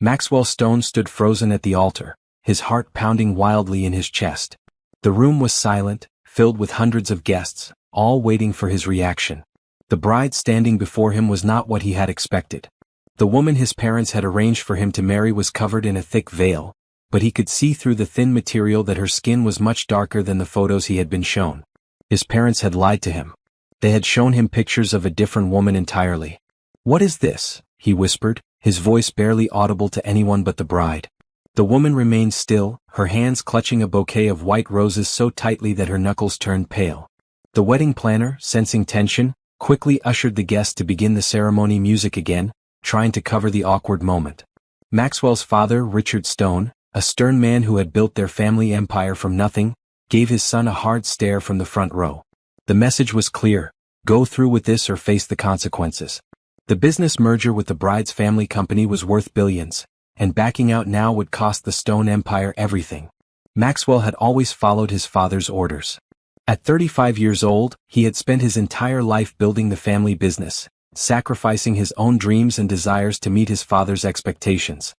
Maxwell Stone stood frozen at the altar, his heart pounding wildly in his chest. The room was silent, filled with hundreds of guests, all waiting for his reaction. The bride standing before him was not what he had expected. The woman his parents had arranged for him to marry was covered in a thick veil, but he could see through the thin material that her skin was much darker than the photos he had been shown. His parents had lied to him. They had shown him pictures of a different woman entirely. "What is this?" he whispered, his voice barely audible to anyone but the bride. The woman remained still, her hands clutching a bouquet of white roses so tightly that her knuckles turned pale. The wedding planner, sensing tension, quickly ushered the guests to begin the ceremony music again, trying to cover the awkward moment. Maxwell's father, Richard Stone, a stern man who had built their family empire from nothing, gave his son a hard stare from the front row. The message was clear: go through with this or face the consequences. The business merger with the bride's family company was worth billions, and backing out now would cost the Stone empire everything. Maxwell had always followed his father's orders. At 35 years old, he had spent his entire life building the family business, sacrificing his own dreams and desires to meet his father's expectations.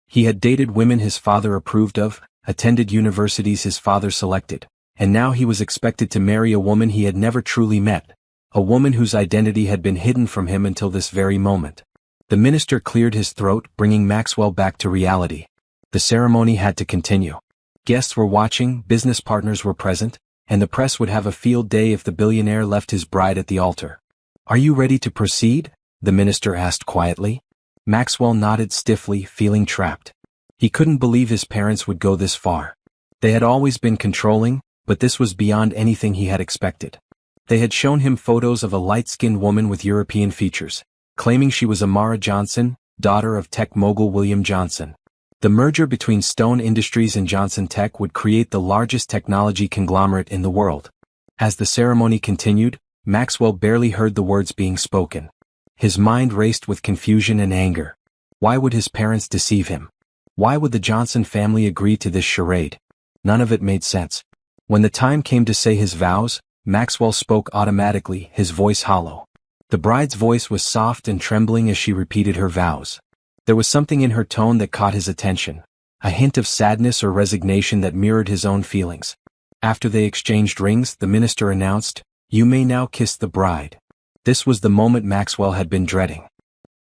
He had dated women his father approved of, attended universities his father selected, and now he was expected to marry a woman he had never truly met, a woman whose identity had been hidden from him until this very moment. The minister cleared his throat, bringing Maxwell back to reality. The ceremony had to continue. Guests were watching, business partners were present, and the press would have a field day if the billionaire left his bride at the altar. "Are you ready to proceed?" the minister asked quietly. Maxwell nodded stiffly, feeling trapped. He couldn't believe his parents would go this far. They had always been controlling, but this was beyond anything he had expected. They had shown him photos of a light-skinned woman with European features, claiming she was Amara Johnson, daughter of tech mogul William Johnson. The merger between Stone Industries and Johnson Tech would create the largest technology conglomerate in the world. As the ceremony continued, Maxwell barely heard the words being spoken. His mind raced with confusion and anger. Why would his parents deceive him? Why would the Johnson family agree to this charade? None of it made sense. When the time came to say his vows, Maxwell spoke automatically, his voice hollow. The bride's voice was soft and trembling as she repeated her vows. There was something in her tone that caught his attention, a hint of sadness or resignation that mirrored his own feelings. After they exchanged rings, the minister announced, "You may now kiss the bride." This was the moment Maxwell had been dreading.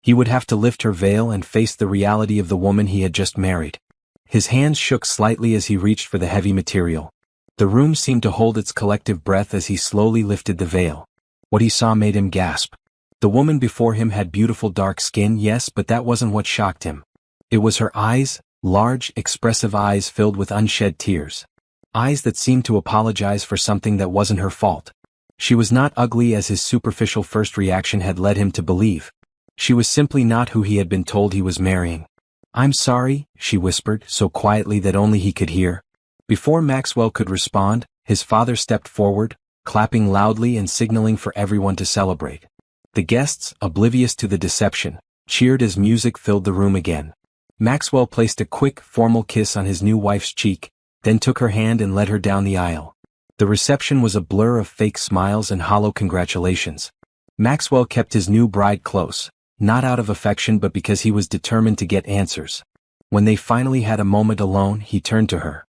He would have to lift her veil and face the reality of the woman he had just married. His hands shook slightly as he reached for the heavy material. The room seemed to hold its collective breath as he slowly lifted the veil. What he saw made him gasp. The woman before him had beautiful dark skin, yes, but that wasn't what shocked him. It was her eyes, large, expressive eyes filled with unshed tears. Eyes that seemed to apologize for something that wasn't her fault. She was not ugly as his superficial first reaction had led him to believe. She was simply not who he had been told he was marrying. "I'm sorry," she whispered, so quietly that only he could hear. Before Maxwell could respond, his father stepped forward, clapping loudly and signaling for everyone to celebrate. The guests, oblivious to the deception, cheered as music filled the room again. Maxwell placed a quick, formal kiss on his new wife's cheek, then took her hand and led her down the aisle. The reception was a blur of fake smiles and hollow congratulations. Maxwell kept his new bride close, not out of affection but because he was determined to get answers. When they finally had a moment alone, he turned to her.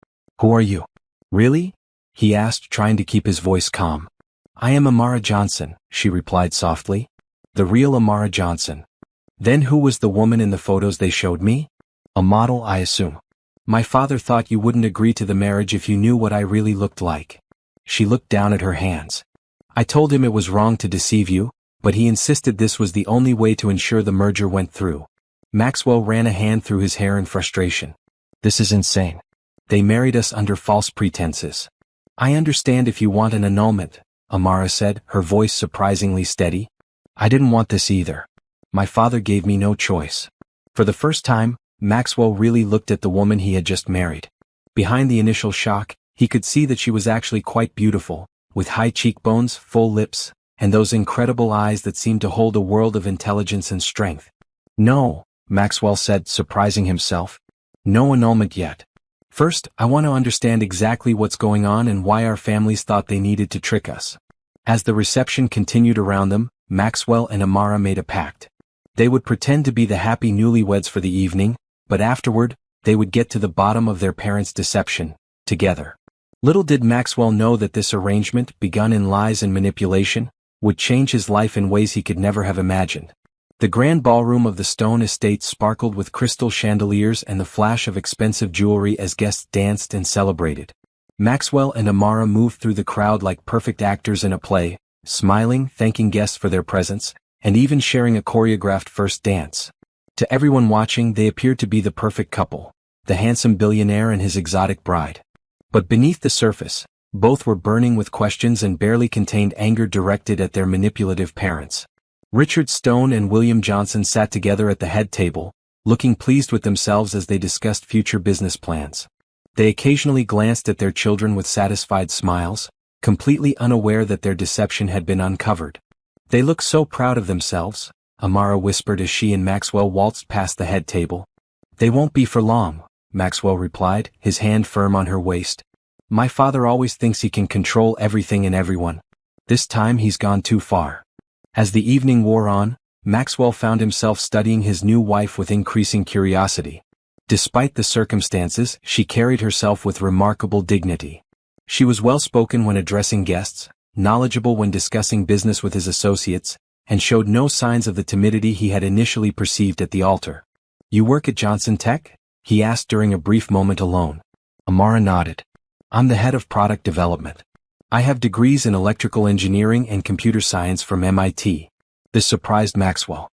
"Who are you?" "Really?" he asked, trying to keep his voice calm. "I am Amara Johnson," she replied softly. "The real Amara Johnson." "Then who was the woman in the photos they showed me?" "A model, I assume." "My father thought you wouldn't agree to the marriage if you knew what I really looked like." She looked down at her hands. "I told him it was wrong to deceive you, but he insisted this was the only way to ensure the merger went through." Maxwell ran a hand through his hair in frustration. "This is insane. They married us under false pretenses." "I understand if you want an annulment," Amara said, her voice surprisingly steady. "I didn't want this either. My father gave me no choice." For the first time, Maxwell really looked at the woman he had just married. Behind the initial shock, he could see that she was actually quite beautiful, with high cheekbones, full lips, and those incredible eyes that seemed to hold a world of intelligence and strength. "No," Maxwell said, surprising himself. "No annulment yet. First, I want to understand exactly what's going on and why our families thought they needed to trick us." As the reception continued around them, Maxwell and Amara made a pact. They would pretend to be the happy newlyweds for the evening, but afterward, they would get to the bottom of their parents' deception, together. Little did Maxwell know that this arrangement, begun in lies and manipulation, would change his life in ways he could never have imagined. The grand ballroom of the Stone estate sparkled with crystal chandeliers and the flash of expensive jewelry as guests danced and celebrated. Maxwell and Amara moved through the crowd like perfect actors in a play, smiling, thanking guests for their presence, and even sharing a choreographed first dance. To everyone watching, they appeared to be the perfect couple, the handsome billionaire and his exotic bride. But beneath the surface, both were burning with questions and barely contained anger directed at their manipulative parents. Richard Stone and William Johnson sat together at the head table, looking pleased with themselves as they discussed future business plans. They occasionally glanced at their children with satisfied smiles, completely unaware that their deception had been uncovered. "They look so proud of themselves," Amara whispered as she and Maxwell waltzed past the head table. "They won't be for long," Maxwell replied, his hand firm on her waist. "My father always thinks he can control everything and everyone. This time he's gone too far." As the evening wore on, Maxwell found himself studying his new wife with increasing curiosity. Despite the circumstances, she carried herself with remarkable dignity. She was well-spoken when addressing guests, knowledgeable when discussing business with his associates, and showed no signs of the timidity he had initially perceived at the altar. "You work at Johnson Tech?" he asked during a brief moment alone. Amara nodded. "I'm the head of product development. I have degrees in electrical engineering and computer science from MIT. This surprised Maxwell.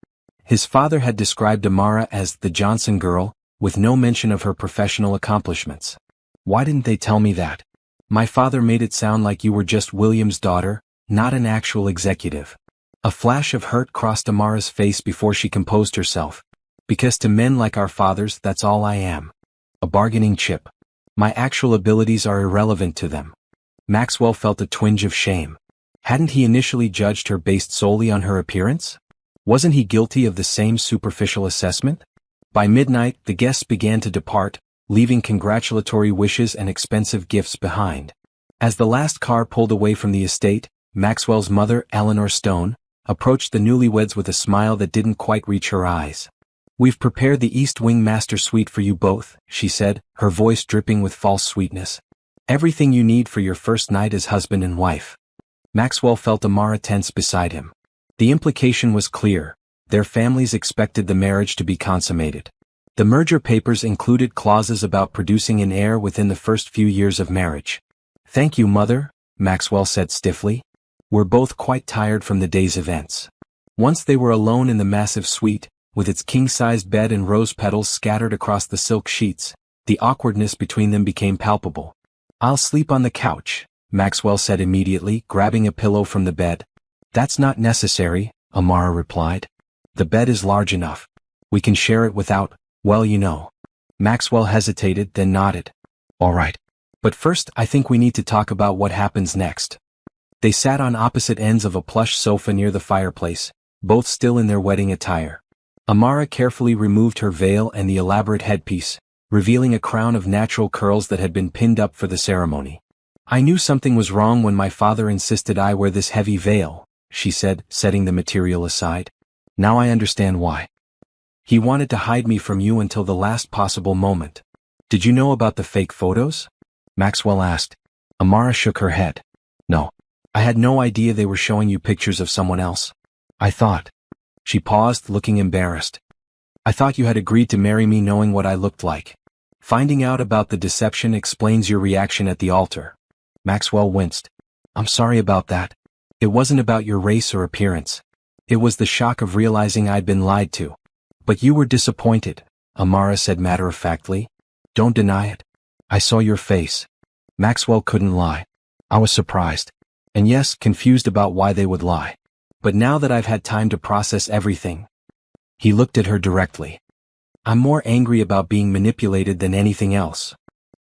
His father had described Amara as the Johnson girl, with no mention of her professional accomplishments. "Why didn't they tell me that? My father made it sound like you were just William's daughter, not an actual executive." A flash of hurt crossed Amara's face before she composed herself. "Because to men like our fathers, that's all I am. A bargaining chip. My actual abilities are irrelevant to them." Maxwell felt a twinge of shame. Hadn't he initially judged her based solely on her appearance? Wasn't he guilty of the same superficial assessment? By midnight, the guests began to depart, leaving congratulatory wishes and expensive gifts behind. As the last car pulled away from the estate, Maxwell's mother, Eleanor Stone, approached the newlyweds with a smile that didn't quite reach her eyes. "We've prepared the East Wing master suite for you both," she said, her voice dripping with false sweetness. "Everything you need for your first night as husband and wife." Maxwell felt Amara tense beside him. The implication was clear. Their families expected the marriage to be consummated. The merger papers included clauses about producing an heir within the first few years of marriage. "Thank you, Mother," Maxwell said stiffly. "We're both quite tired from the day's events." Once they were alone in the massive suite, with its king-sized bed and rose petals scattered across the silk sheets, the awkwardness between them became palpable. "I'll sleep on the couch," Maxwell said immediately, grabbing a pillow from the bed. "That's not necessary," Amara replied. "The bed is large enough. We can share it without, well, you know." Maxwell hesitated, then nodded. "All right. But first I think we need to talk about what happens next." They sat on opposite ends of a plush sofa near the fireplace, both still in their wedding attire. Amara carefully removed her veil and the elaborate headpiece, revealing a crown of natural curls that had been pinned up for the ceremony. "I knew something was wrong when my father insisted I wear this heavy veil," she said, setting the material aside. "Now I understand why. He wanted to hide me from you until the last possible moment." "Did you know about the fake photos?" Maxwell asked. Amara shook her head. "No. I had no idea they were showing you pictures of someone else. I thought." She paused, looking embarrassed. "I thought you had agreed to marry me knowing what I looked like. Finding out about the deception explains your reaction at the altar." Maxwell winced. "I'm sorry about that. It wasn't about your race or appearance. It was the shock of realizing I'd been lied to." "But you were disappointed," Amara said matter-of-factly. "Don't deny it. I saw your face." Maxwell couldn't lie. "I was surprised. And yes, confused about why they would lie. But now that I've had time to process everything." He looked at her directly. "I'm more angry about being manipulated than anything else."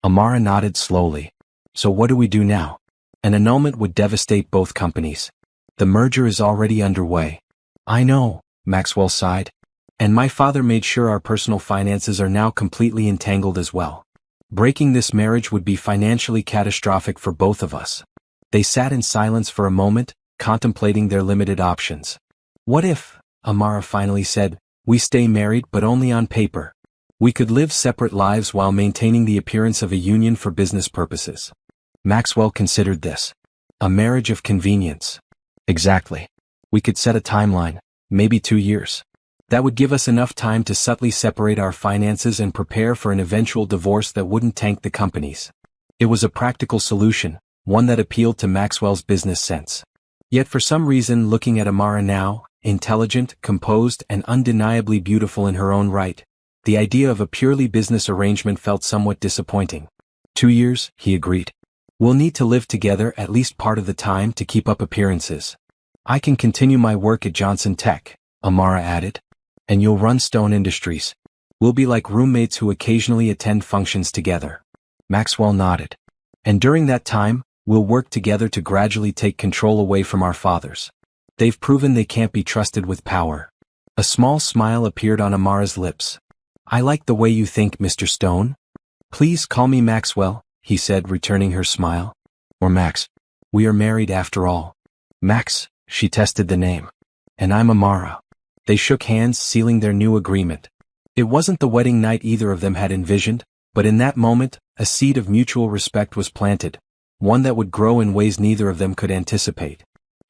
Amara nodded slowly. "So what do we do now?" "An annulment would devastate both companies. The merger is already underway." "I know," Maxwell sighed. "And my father made sure our personal finances are now completely entangled as well. Breaking this marriage would be financially catastrophic for both of us." They sat in silence for a moment, contemplating their limited options. "What if," Amara finally said, "we stay married but only on paper? We could live separate lives while maintaining the appearance of a union for business purposes. Maxwell considered this. A marriage of convenience. Exactly. We could set a timeline, maybe 2 years. That would give us enough time to subtly separate our finances and prepare for an eventual divorce that wouldn't tank the companies. It was a practical solution, one that appealed to Maxwell's business sense. Yet for some reason, looking at Amara now, intelligent, composed, and undeniably beautiful in her own right, the idea of a purely business arrangement felt somewhat disappointing. 2 years, he agreed. We'll need to live together at least part of the time to keep up appearances. I can continue my work at Johnson Tech, Amara added. And you'll run Stone Industries. We'll be like roommates who occasionally attend functions together. Maxwell nodded. And during that time, we'll work together to gradually take control away from our fathers. They've proven they can't be trusted with power. A small smile appeared on Amara's lips. I like the way you think, Mr. Stone. Please call me Maxwell, he said, returning her smile. Or Max. We are married after all. Max, she tested the name. And I'm Amara. They shook hands, sealing their new agreement. It wasn't the wedding night either of them had envisioned, but in that moment, a seed of mutual respect was planted, one that would grow in ways neither of them could anticipate.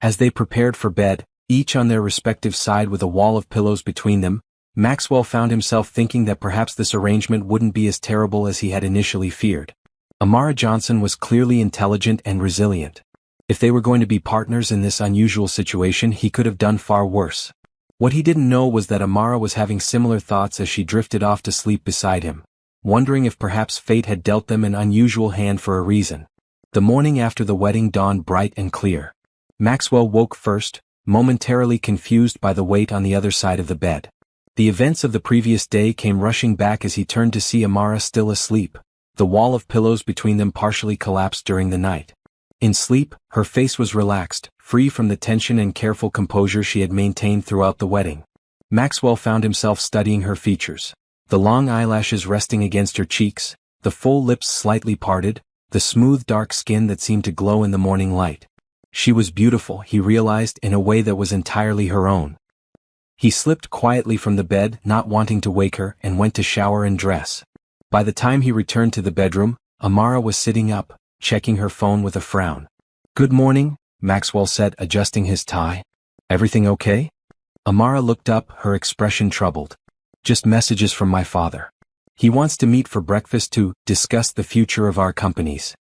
As they prepared for bed, each on their respective side with a wall of pillows between them, Maxwell found himself thinking that perhaps this arrangement wouldn't be as terrible as he had initially feared. Amara Johnson was clearly intelligent and resilient. If they were going to be partners in this unusual situation, he could have done far worse. What he didn't know was that Amara was having similar thoughts as she drifted off to sleep beside him, wondering if perhaps fate had dealt them an unusual hand for a reason. The morning after the wedding dawned bright and clear. Maxwell woke first, momentarily confused by the weight on the other side of the bed. The events of the previous day came rushing back as he turned to see Amara still asleep, the wall of pillows between them partially collapsed during the night. In sleep, her face was relaxed, free from the tension and careful composure she had maintained throughout the wedding. Maxwell found himself studying her features. The long eyelashes resting against her cheeks, the full lips slightly parted, the smooth dark skin that seemed to glow in the morning light. She was beautiful, he realized, in a way that was entirely her own. He slipped quietly from the bed, not wanting to wake her, and went to shower and dress. By the time he returned to the bedroom, Amara was sitting up, checking her phone with a frown. Good morning, Maxwell said, adjusting his tie. Everything okay? Amara looked up, her expression troubled. Just messages from my father. He wants to meet for breakfast to discuss the future of our companies.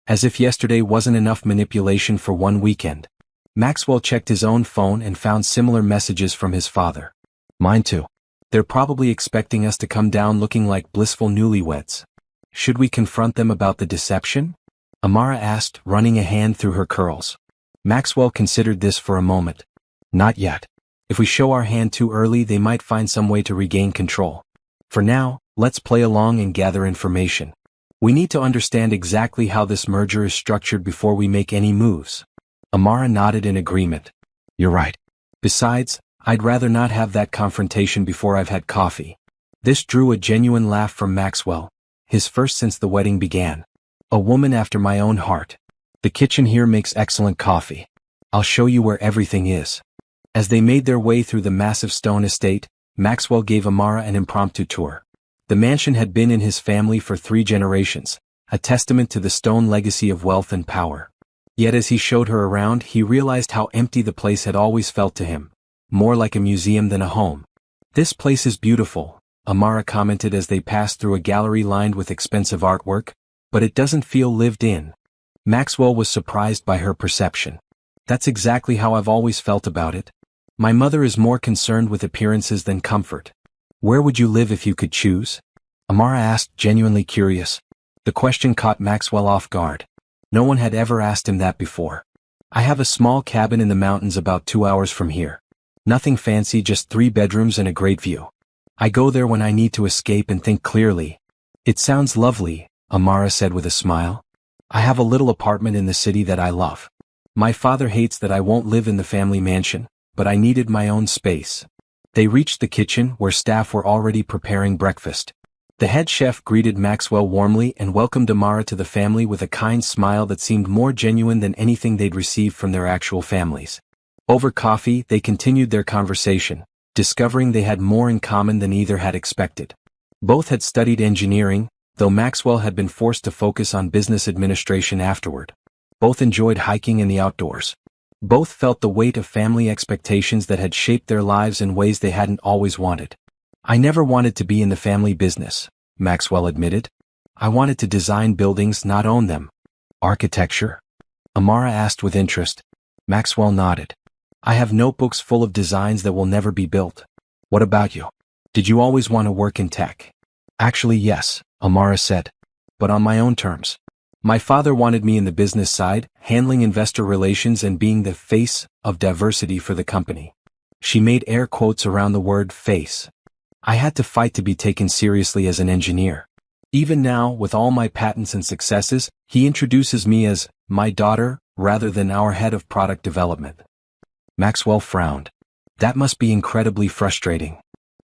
As if yesterday wasn't enough manipulation for one weekend. Maxwell checked his own phone and found similar messages from his father. Mine too. They're probably expecting us to come down looking like blissful newlyweds. Should we confront them about the deception? Amara asked, running a hand through her curls. Maxwell considered this for a moment. Not yet. If we show our hand too early, they might find some way to regain control. For now, let's play along and gather information. We need to understand exactly how this merger is structured before we make any moves. Amara nodded in agreement. You're right. Besides, I'd rather not have that confrontation before I've had coffee. This drew a genuine laugh from Maxwell, his first since the wedding began. A woman after my own heart. The kitchen here makes excellent coffee. I'll show you where everything is. As they made their way through the massive stone estate, Maxwell gave Amara an impromptu tour. The mansion had been in his family for 3 generations, a testament to the Stone legacy of wealth and power. Yet as he showed her around, he realized how empty the place had always felt to him, more like a museum than a home. This place is beautiful, Amara commented as they passed through a gallery lined with expensive artwork, but it doesn't feel lived in. Maxwell was surprised by her perception. That's exactly how I've always felt about it. My mother is more concerned with appearances than comfort. Where would you live if you could choose? Amara asked, genuinely curious. The question caught Maxwell off guard. No one had ever asked him that before. I have a small cabin in the mountains about 2 hours from here. Nothing fancy, just 3 bedrooms and a great view. I go there when I need to escape and think clearly. It sounds lovely, Amara said with a smile. I have a little apartment in the city that I love. My father hates that I won't live in the family mansion, but I needed my own space. They reached the kitchen where staff were already preparing breakfast. The head chef greeted Maxwell warmly and welcomed Amara to the family with a kind smile that seemed more genuine than anything they'd received from their actual families. Over coffee, they continued their conversation, discovering they had more in common than either had expected. Both had studied engineering, though Maxwell had been forced to focus on business administration afterward. Both enjoyed hiking in the outdoors. Both felt the weight of family expectations that had shaped their lives in ways they hadn't always wanted. "I never wanted to be in the family business," Maxwell admitted. "I wanted to design buildings, not own them." "Architecture?" Amara asked with interest. Maxwell nodded. "I have notebooks full of designs that will never be built." "What about you? Did you always want to work in tech?" "Actually, yes," Amara said. "But on my own terms. My father wanted me in the business side, handling investor relations and being the face of diversity for the company." She made air quotes around the word face. "I had to fight to be taken seriously as an engineer. Even now, with all my patents and successes, he introduces me as my daughter rather than our head of product development." Maxwell frowned. "That must be incredibly frustrating."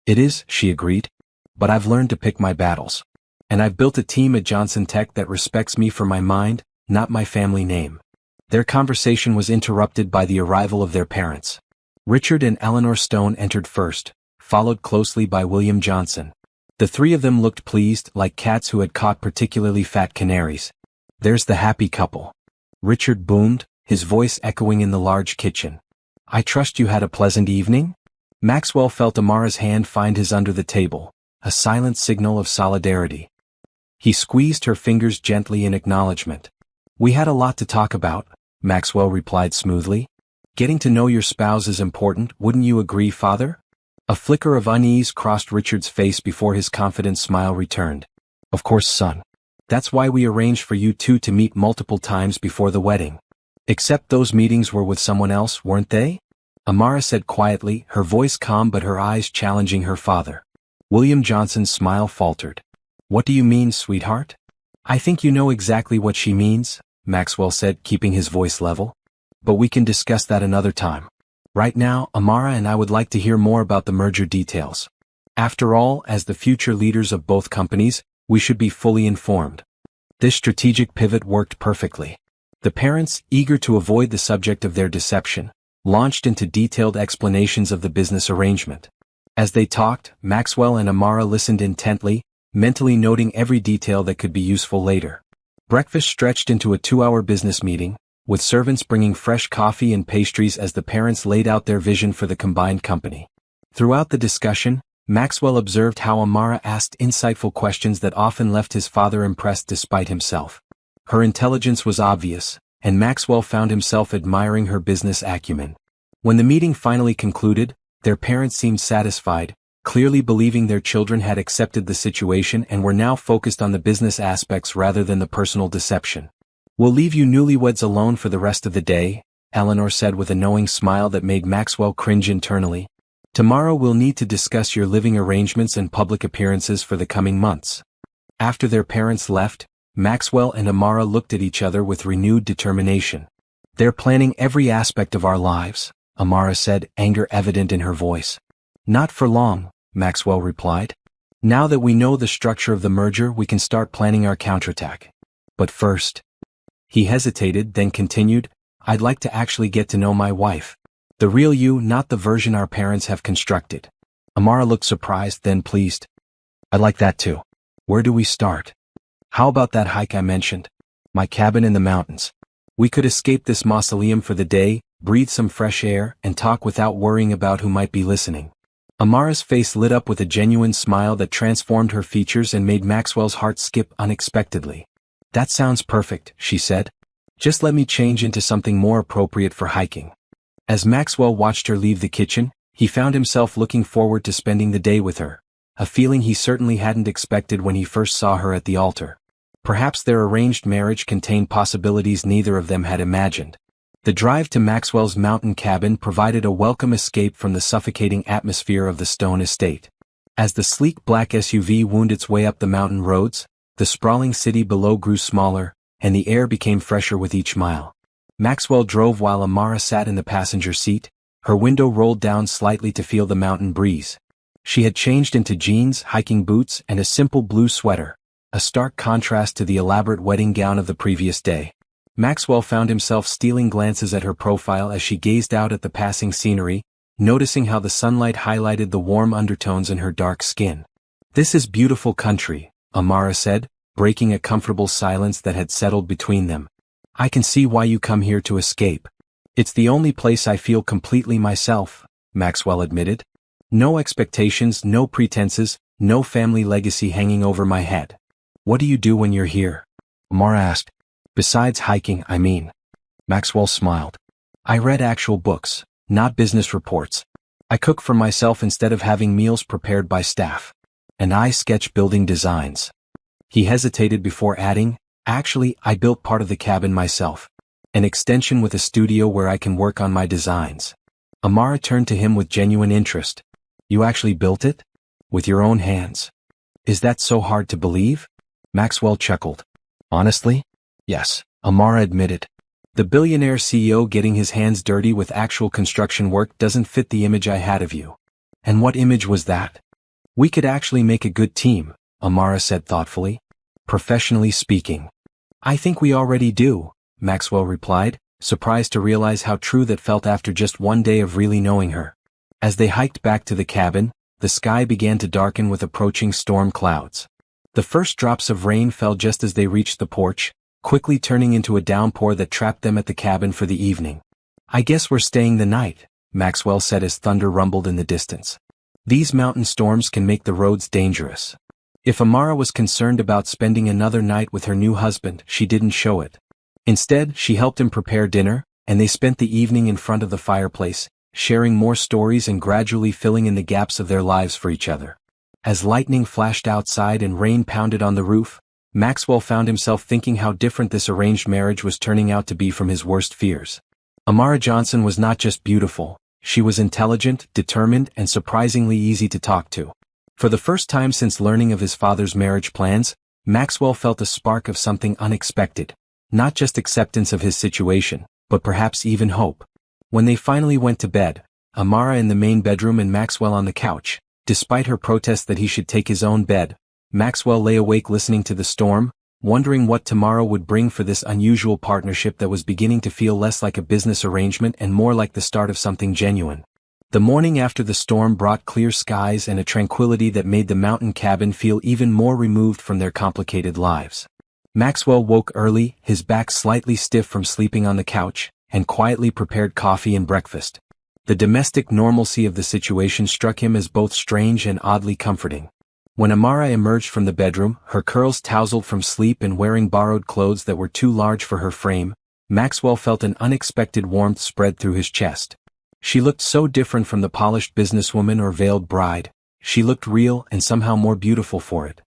"It is," she agreed. "But I've learned to pick my battles. And I've built a team at Johnson Tech that respects me for my mind, not my family name." Their conversation was interrupted by the arrival of their parents. Richard and Eleanor Stone entered first, followed closely by William Johnson. The three of them looked pleased, like cats who had caught particularly fat canaries. "There's the happy couple," Richard boomed, his voice echoing in the large kitchen. "I trust you had a pleasant evening?" Maxwell felt Amara's hand find his under the table, a silent signal of solidarity. He squeezed her fingers gently in acknowledgement. "We had a lot to talk about," Maxwell replied smoothly. "Getting to know your spouse is important, wouldn't you agree, Father?" A flicker of unease crossed Richard's face before his confident smile returned. "Of course, son. That's why we arranged for you two to meet multiple times before the wedding." "Except those meetings were with someone else, weren't they?" Amara said quietly, her voice calm but her eyes challenging her father. William Johnson's smile faltered. "What do you mean, sweetheart?" "I think you know exactly what she means," Maxwell said, keeping his voice level. "But we can discuss that another time. Right now, Amara and I would like to hear more about the merger details. After all, as the future leaders of both companies, we should be fully informed." This strategic pivot worked perfectly. The parents, eager to avoid the subject of their deception, launched into detailed explanations of the business arrangement. As they talked, Maxwell and Amara listened intently, mentally noting every detail that could be useful later. Breakfast stretched into a 2-hour business meeting, with servants bringing fresh coffee and pastries as the parents laid out their vision for the combined company. Throughout the discussion, Maxwell observed how Amara asked insightful questions that often left his father impressed despite himself. Her intelligence was obvious, and Maxwell found himself admiring her business acumen. When the meeting finally concluded, their parents seemed satisfied, clearly believing their children had accepted the situation and were now focused on the business aspects rather than the personal deception. "We'll leave you newlyweds alone for the rest of the day," Eleanor said with a knowing smile that made Maxwell cringe internally. "Tomorrow we'll need to discuss your living arrangements and public appearances for the coming months." After their parents left, Maxwell and Amara looked at each other with renewed determination. "They're planning every aspect of our lives," Amara said, anger evident in her voice. "Not for long," Maxwell replied. "Now that we know the structure of the merger, we can start planning our counterattack. But first..." He hesitated, then continued, "I'd like to actually get to know my wife. The real you, not the version our parents have constructed." Amara looked surprised, then pleased. "I'd like that too. Where do we start? How about that hike I mentioned? My cabin in the mountains. We could escape this mausoleum for the day, breathe some fresh air, and talk without worrying about who might be listening." Amara's face lit up with a genuine smile that transformed her features and made Maxwell's heart skip unexpectedly. "That sounds perfect," she said. "Just let me change into something more appropriate for hiking." As Maxwell watched her leave the kitchen, he found himself looking forward to spending the day with her, a feeling he certainly hadn't expected when he first saw her at the altar. Perhaps their arranged marriage contained possibilities neither of them had imagined. The drive to Maxwell's mountain cabin provided a welcome escape from the suffocating atmosphere of the Stone estate. As the sleek black SUV wound its way up the mountain roads, the sprawling city below grew smaller, and the air became fresher with each mile. Maxwell drove while Amara sat in the passenger seat, her window rolled down slightly to feel the mountain breeze. She had changed into jeans, hiking boots, and a simple blue sweater, a stark contrast to the elaborate wedding gown of the previous day. Maxwell found himself stealing glances at her profile as she gazed out at the passing scenery, noticing how the sunlight highlighted the warm undertones in her dark skin. This is beautiful country, Amara said, breaking a comfortable silence that had settled between them. I can see why you come here to escape. It's the only place I feel completely myself, Maxwell admitted. No expectations, no pretenses, no family legacy hanging over my head. What do you do when you're here? Amara asked. Besides hiking, I mean. Maxwell smiled. I read actual books, not business reports. I cook for myself instead of having meals prepared by staff. And I sketch building designs. He hesitated before adding, actually, I built part of the cabin myself. An extension with a studio where I can work on my designs. Amara turned to him with genuine interest. You actually built it? With your own hands? Is that so hard to believe? Maxwell chuckled. Honestly? Yes, Amara admitted. The billionaire CEO getting his hands dirty with actual construction work doesn't fit the image I had of you. And what image was that? We could actually make a good team, Amara said thoughtfully. Professionally speaking. I think we already do, Maxwell replied, surprised to realize how true that felt after just one day of really knowing her. As they hiked back to the cabin, the sky began to darken with approaching storm clouds. The first drops of rain fell just as they reached the porch, quickly turning into a downpour that trapped them at the cabin for the evening. I guess we're staying the night, Maxwell said as thunder rumbled in the distance. These mountain storms can make the roads dangerous. If Amara was concerned about spending another night with her new husband, she didn't show it. Instead, she helped him prepare dinner, and they spent the evening in front of the fireplace, sharing more stories and gradually filling in the gaps of their lives for each other. As lightning flashed outside and rain pounded on the roof, Maxwell found himself thinking how different this arranged marriage was turning out to be from his worst fears. Amara Johnson was not just beautiful, she was intelligent, determined, and surprisingly easy to talk to. For the first time since learning of his father's marriage plans, Maxwell felt a spark of something unexpected. Not just acceptance of his situation, but perhaps even hope. When they finally went to bed, Amara in the main bedroom and Maxwell on the couch, despite her protest that he should take his own bed, Maxwell lay awake listening to the storm, wondering what tomorrow would bring for this unusual partnership that was beginning to feel less like a business arrangement and more like the start of something genuine. The morning after the storm brought clear skies and a tranquility that made the mountain cabin feel even more removed from their complicated lives. Maxwell woke early, his back slightly stiff from sleeping on the couch, and quietly prepared coffee and breakfast. The domestic normalcy of the situation struck him as both strange and oddly comforting. When Amara emerged from the bedroom, her curls tousled from sleep and wearing borrowed clothes that were too large for her frame, Maxwell felt an unexpected warmth spread through his chest. She looked so different from the polished businesswoman or veiled bride. She looked real and somehow more beautiful for it.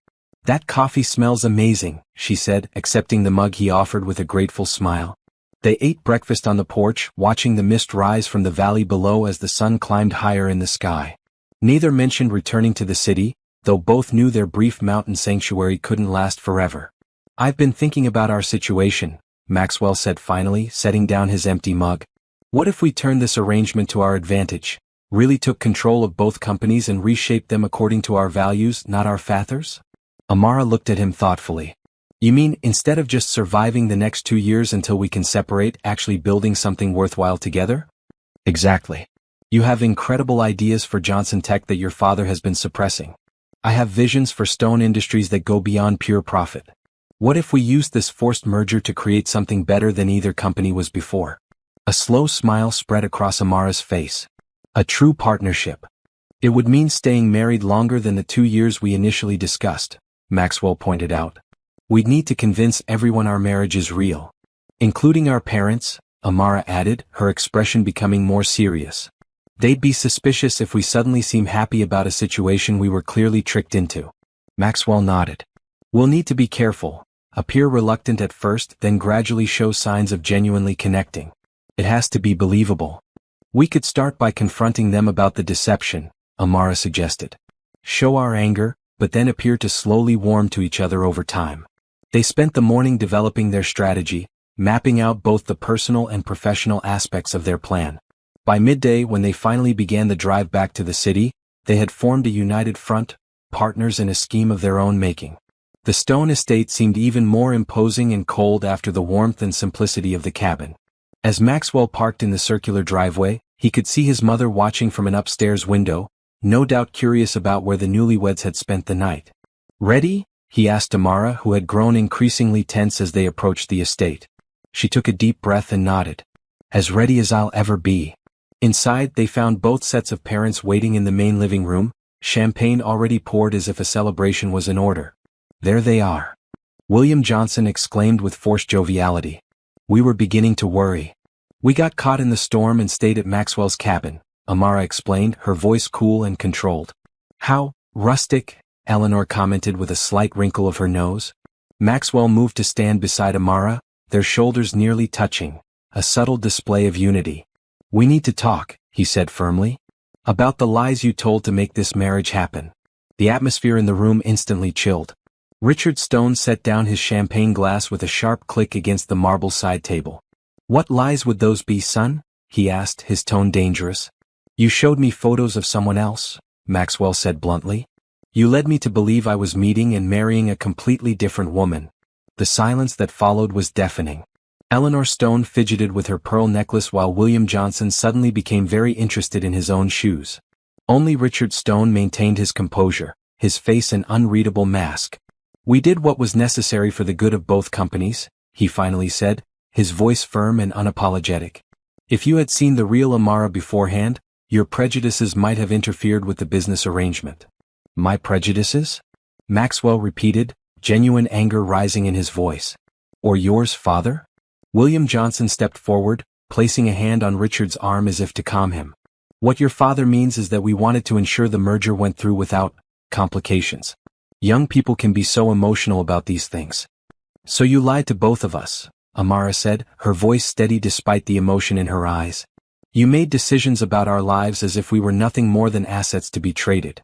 That coffee smells amazing, she said, accepting the mug he offered with a grateful smile. They ate breakfast on the porch, watching the mist rise from the valley below as the sun climbed higher in the sky. Neither mentioned returning to the city, though both knew their brief mountain sanctuary couldn't last forever. I've been thinking about our situation, Maxwell said finally, setting down his empty mug. What if we turned this arrangement to our advantage, really took control of both companies and reshaped them according to our values, not our fathers? Amara looked at him thoughtfully. You mean, instead of just surviving the next 2 years until we can separate, actually building something worthwhile together? Exactly. You have incredible ideas for Johnson Tech that your father has been suppressing. I have visions for stone industries that go beyond pure profit. What if we used this forced merger to create something better than either company was before? A slow smile spread across Amara's face. A true partnership. It would mean staying married longer than the 2 years we initially discussed, Maxwell pointed out. We'd need to convince everyone our marriage is real. Including our parents, Amara added, her expression becoming more serious. They'd be suspicious if we suddenly seem happy about a situation we were clearly tricked into. Maxwell nodded. We'll need to be careful, appear reluctant at first, then gradually show signs of genuinely connecting. It has to be believable. We could start by confronting them about the deception, Amara suggested. Show our anger, but then appear to slowly warm to each other over time. They spent the morning developing their strategy, mapping out both the personal and professional aspects of their plan. By midday, when they finally began the drive back to the city, they had formed a united front, partners in a scheme of their own making. The stone estate seemed even more imposing and cold after the warmth and simplicity of the cabin. As Maxwell parked in the circular driveway, he could see his mother watching from an upstairs window, no doubt curious about where the newlyweds had spent the night. "Ready?" he asked Amara, who had grown increasingly tense as they approached the estate. She took a deep breath and nodded. "As ready as I'll ever be." Inside, they found both sets of parents waiting in the main living room, champagne already poured as if a celebration was in order. "There they are," William Johnson exclaimed with forced joviality. "We were beginning to worry. We got caught in the storm and stayed at Maxwell's cabin," Amara explained, her voice cool and controlled. "How rustic," Eleanor commented with a slight wrinkle of her nose. Maxwell moved to stand beside Amara, their shoulders nearly touching, a subtle display of unity. "We need to talk," he said firmly. "About the lies you told to make this marriage happen." The atmosphere in the room instantly chilled. Richard Stone set down his champagne glass with a sharp click against the marble side table. "What lies would those be, son?" he asked, his tone dangerous. "You showed me photos of someone else," Maxwell said bluntly. "You led me to believe I was meeting and marrying a completely different woman." The silence that followed was deafening. Eleanor Stone fidgeted with her pearl necklace while William Johnson suddenly became very interested in his own shoes. Only Richard Stone maintained his composure, his face an unreadable mask. "We did what was necessary for the good of both companies," he finally said, his voice firm and unapologetic. "If you had seen the real Amara beforehand, your prejudices might have interfered with the business arrangement." "My prejudices?" Maxwell repeated, genuine anger rising in his voice. "Or yours, father?" William Johnson stepped forward, placing a hand on Richard's arm as if to calm him. "What your father means is that we wanted to ensure the merger went through without complications. Young people can be so emotional about these things." "So you lied to both of us," Amara said, her voice steady despite the emotion in her eyes. "You made decisions about our lives as if we were nothing more than assets to be traded."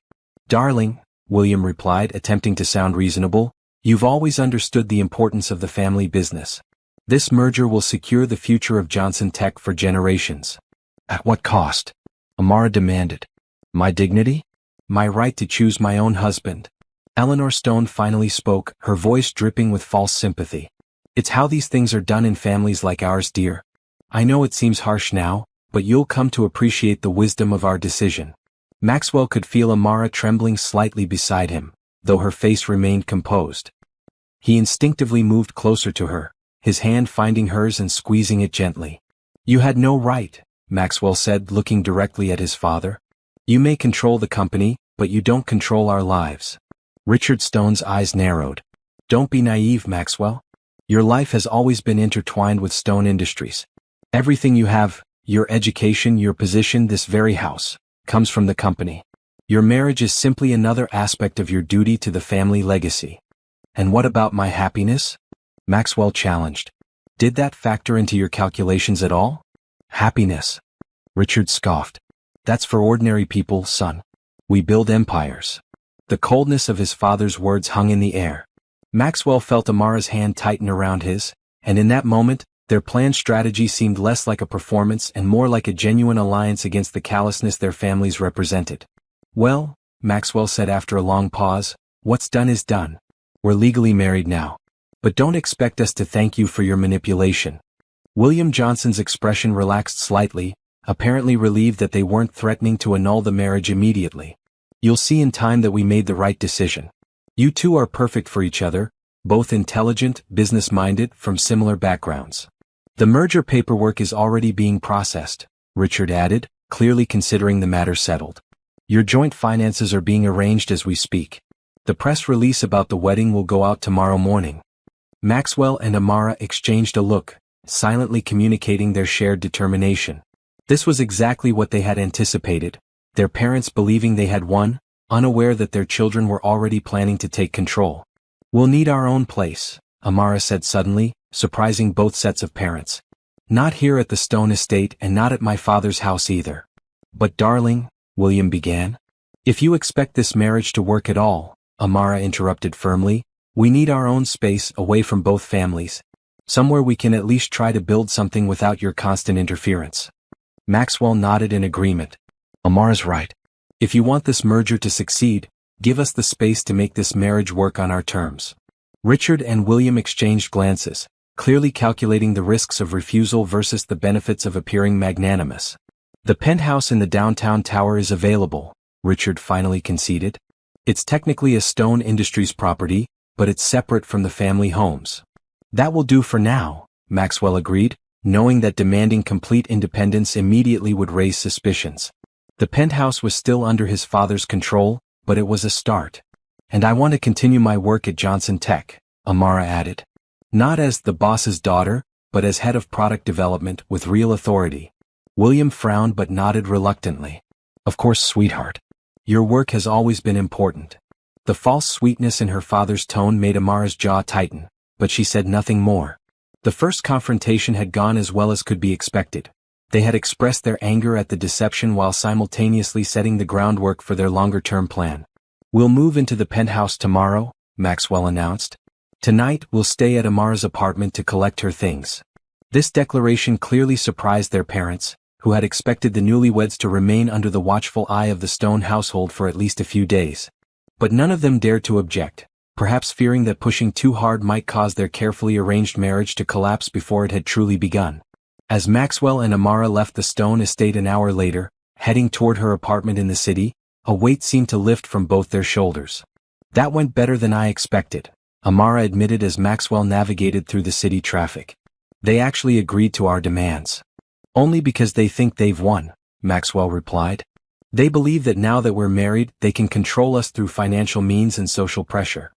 "Darling," William replied, attempting to sound reasonable, "you've always understood the importance of the family business. This merger will secure the future of Johnson Tech for generations." "At what cost?" Amara demanded. "My dignity? My right to choose my own husband." Eleanor Stone finally spoke, her voice dripping with false sympathy. "It's how these things are done in families like ours, dear. I know it seems harsh now, but you'll come to appreciate the wisdom of our decision." Maxwell could feel Amara trembling slightly beside him, though her face remained composed. He instinctively moved closer to her, his hand finding hers and squeezing it gently. "You had no right," Maxwell said, looking directly at his father. "You may control the company, but you don't control our lives." Richard Stone's eyes narrowed. "Don't be naive, Maxwell. Your life has always been intertwined with Stone Industries. Everything you have, your education, your position, this very house, comes from the company. Your marriage is simply another aspect of your duty to the family legacy." "And what about my happiness?" Maxwell challenged. "Did that factor into your calculations at all?" "Happiness?" Richard scoffed. "That's for ordinary people, son. We build empires." The coldness of his father's words hung in the air. Maxwell felt Amara's hand tighten around his, and in that moment, their planned strategy seemed less like a performance and more like a genuine alliance against the callousness their families represented. "Well," Maxwell said after a long pause, "what's done is done. We're legally married now. But don't expect us to thank you for your manipulation." William Johnson's expression relaxed slightly, apparently relieved that they weren't threatening to annul the marriage immediately. "You'll see in time that we made the right decision. You two are perfect for each other, both intelligent, business-minded, from similar backgrounds." "The merger paperwork is already being processed," Richard added, clearly considering the matter settled. "Your joint finances are being arranged as we speak. The press release about the wedding will go out tomorrow morning." Maxwell and Amara exchanged a look, silently communicating their shared determination. This was exactly what they had anticipated, their parents believing they had won, unaware that their children were already planning to take control. "We'll need our own place," Amara said suddenly, surprising both sets of parents. "Not here at the Stone estate and not at my father's house either." "But darling," William began. "If you expect this marriage to work at all," Amara interrupted firmly, "we need our own space away from both families. Somewhere we can at least try to build something without your constant interference." Maxwell nodded in agreement. "Amara's right. If you want this merger to succeed, give us the space to make this marriage work on our terms." Richard and William exchanged glances, clearly calculating the risks of refusal versus the benefits of appearing magnanimous. "The penthouse in the downtown tower is available," Richard finally conceded. It's technically a Stone Industries property, but it's separate from the family homes. That will do for now, Maxwell agreed, knowing that demanding complete independence immediately would raise suspicions. The penthouse was still under his father's control, but it was a start. And I want to continue my work at Johnson Tech, Amara added. Not as the boss's daughter, but as head of product development with real authority. William frowned but nodded reluctantly. Of course, sweetheart. Your work has always been important. The false sweetness in her father's tone made Amara's jaw tighten, but she said nothing more. The first confrontation had gone as well as could be expected. They had expressed their anger at the deception while simultaneously setting the groundwork for their longer-term plan. We'll move into the penthouse tomorrow, Maxwell announced. Tonight we'll stay at Amara's apartment to collect her things. This declaration clearly surprised their parents, who had expected the newlyweds to remain under the watchful eye of the Stone household for at least a few days. But none of them dared to object, perhaps fearing that pushing too hard might cause their carefully arranged marriage to collapse before it had truly begun. As Maxwell and Amara left the Stone estate an hour later, heading toward her apartment in the city, a weight seemed to lift from both their shoulders. That went better than I expected, Amara admitted as Maxwell navigated through the city traffic. They actually agreed to our demands. Only because they think they've won, Maxwell replied. They believe that now that we're married, they can control us through financial means and social pressure.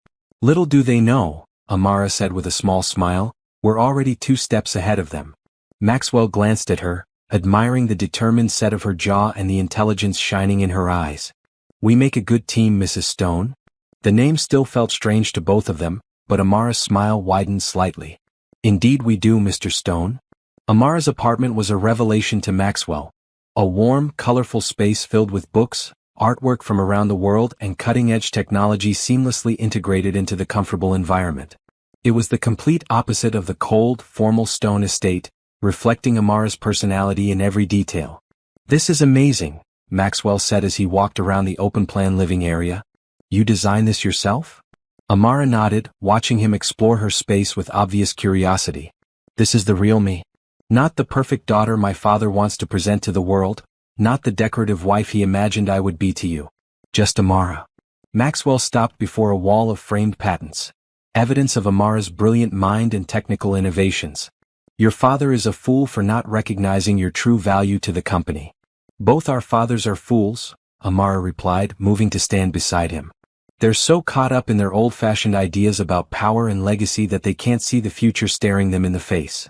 Little do they know, Amara said with a small smile, we're already 2 steps ahead of them. Maxwell glanced at her, admiring the determined set of her jaw and the intelligence shining in her eyes. We make a good team, Mrs. Stone. The name still felt strange to both of them, but Amara's smile widened slightly. Indeed we do, Mr. Stone. Amara's apartment was a revelation to Maxwell. A warm, colorful space filled with books, artwork from around the world and cutting-edge technology seamlessly integrated into the comfortable environment. It was the complete opposite of the cold, formal Stone estate, reflecting Amara's personality in every detail. This is amazing, Maxwell said as he walked around the open-plan living area. You designed this yourself? Amara nodded, watching him explore her space with obvious curiosity. This is the real me. Not the perfect daughter my father wants to present to the world, not the decorative wife he imagined I would be to you. Just Amara. Maxwell stopped before a wall of framed patents. Evidence of Amara's brilliant mind and technical innovations. Your father is a fool for not recognizing your true value to the company. Both our fathers are fools, Amara replied, moving to stand beside him. They're so caught up in their old-fashioned ideas about power and legacy that they can't see the future staring them in the face.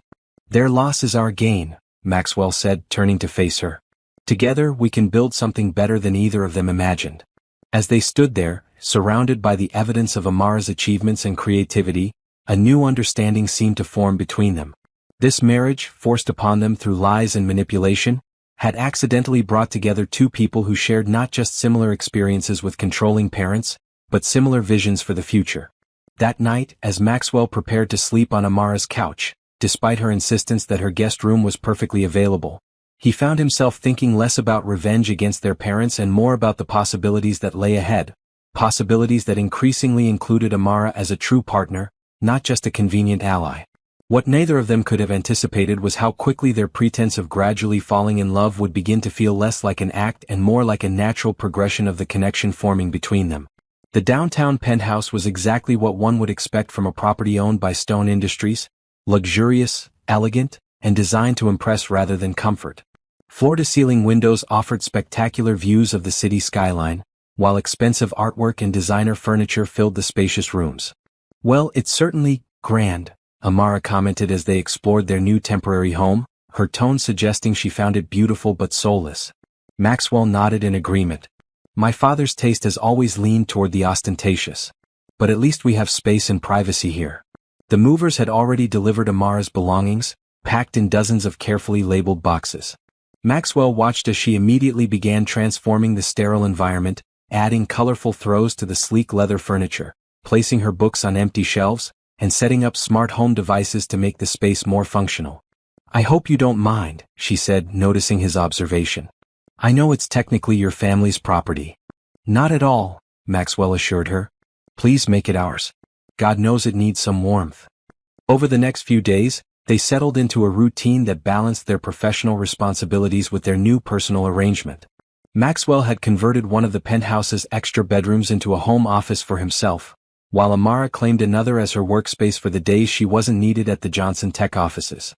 Their loss is our gain, Maxwell said, turning to face her. Together we can build something better than either of them imagined. As they stood there, surrounded by the evidence of Amara's achievements and creativity, a new understanding seemed to form between them. This marriage, forced upon them through lies and manipulation, had accidentally brought together 2 people who shared not just similar experiences with controlling parents, but similar visions for the future. That night, as Maxwell prepared to sleep on Amara's couch, despite her insistence that her guest room was perfectly available, he found himself thinking less about revenge against their parents and more about the possibilities that lay ahead, possibilities that increasingly included Amara as a true partner, not just a convenient ally. What neither of them could have anticipated was how quickly their pretense of gradually falling in love would begin to feel less like an act and more like a natural progression of the connection forming between them. The downtown penthouse was exactly what one would expect from a property owned by Stone Industries, luxurious, elegant, and designed to impress rather than comfort. Floor-to-ceiling windows offered spectacular views of the city skyline, while expensive artwork and designer furniture filled the spacious rooms. Well, it's certainly grand, Amara commented as they explored their new temporary home, her tone suggesting she found it beautiful but soulless. Maxwell nodded in agreement. My father's taste has always leaned toward the ostentatious. But at least we have space and privacy here. The movers had already delivered Amara's belongings, packed in dozens of carefully labeled boxes. Maxwell watched as she immediately began transforming the sterile environment, adding colorful throws to the sleek leather furniture, placing her books on empty shelves, and setting up smart home devices to make the space more functional. I hope you don't mind, she said, noticing his observation. I know it's technically your family's property. Not at all, Maxwell assured her. Please make it ours. God knows it needs some warmth. Over the next few days, they settled into a routine that balanced their professional responsibilities with their new personal arrangement. Maxwell had converted one of the penthouse's extra bedrooms into a home office for himself, while Amara claimed another as her workspace for the days she wasn't needed at the Johnson Tech offices.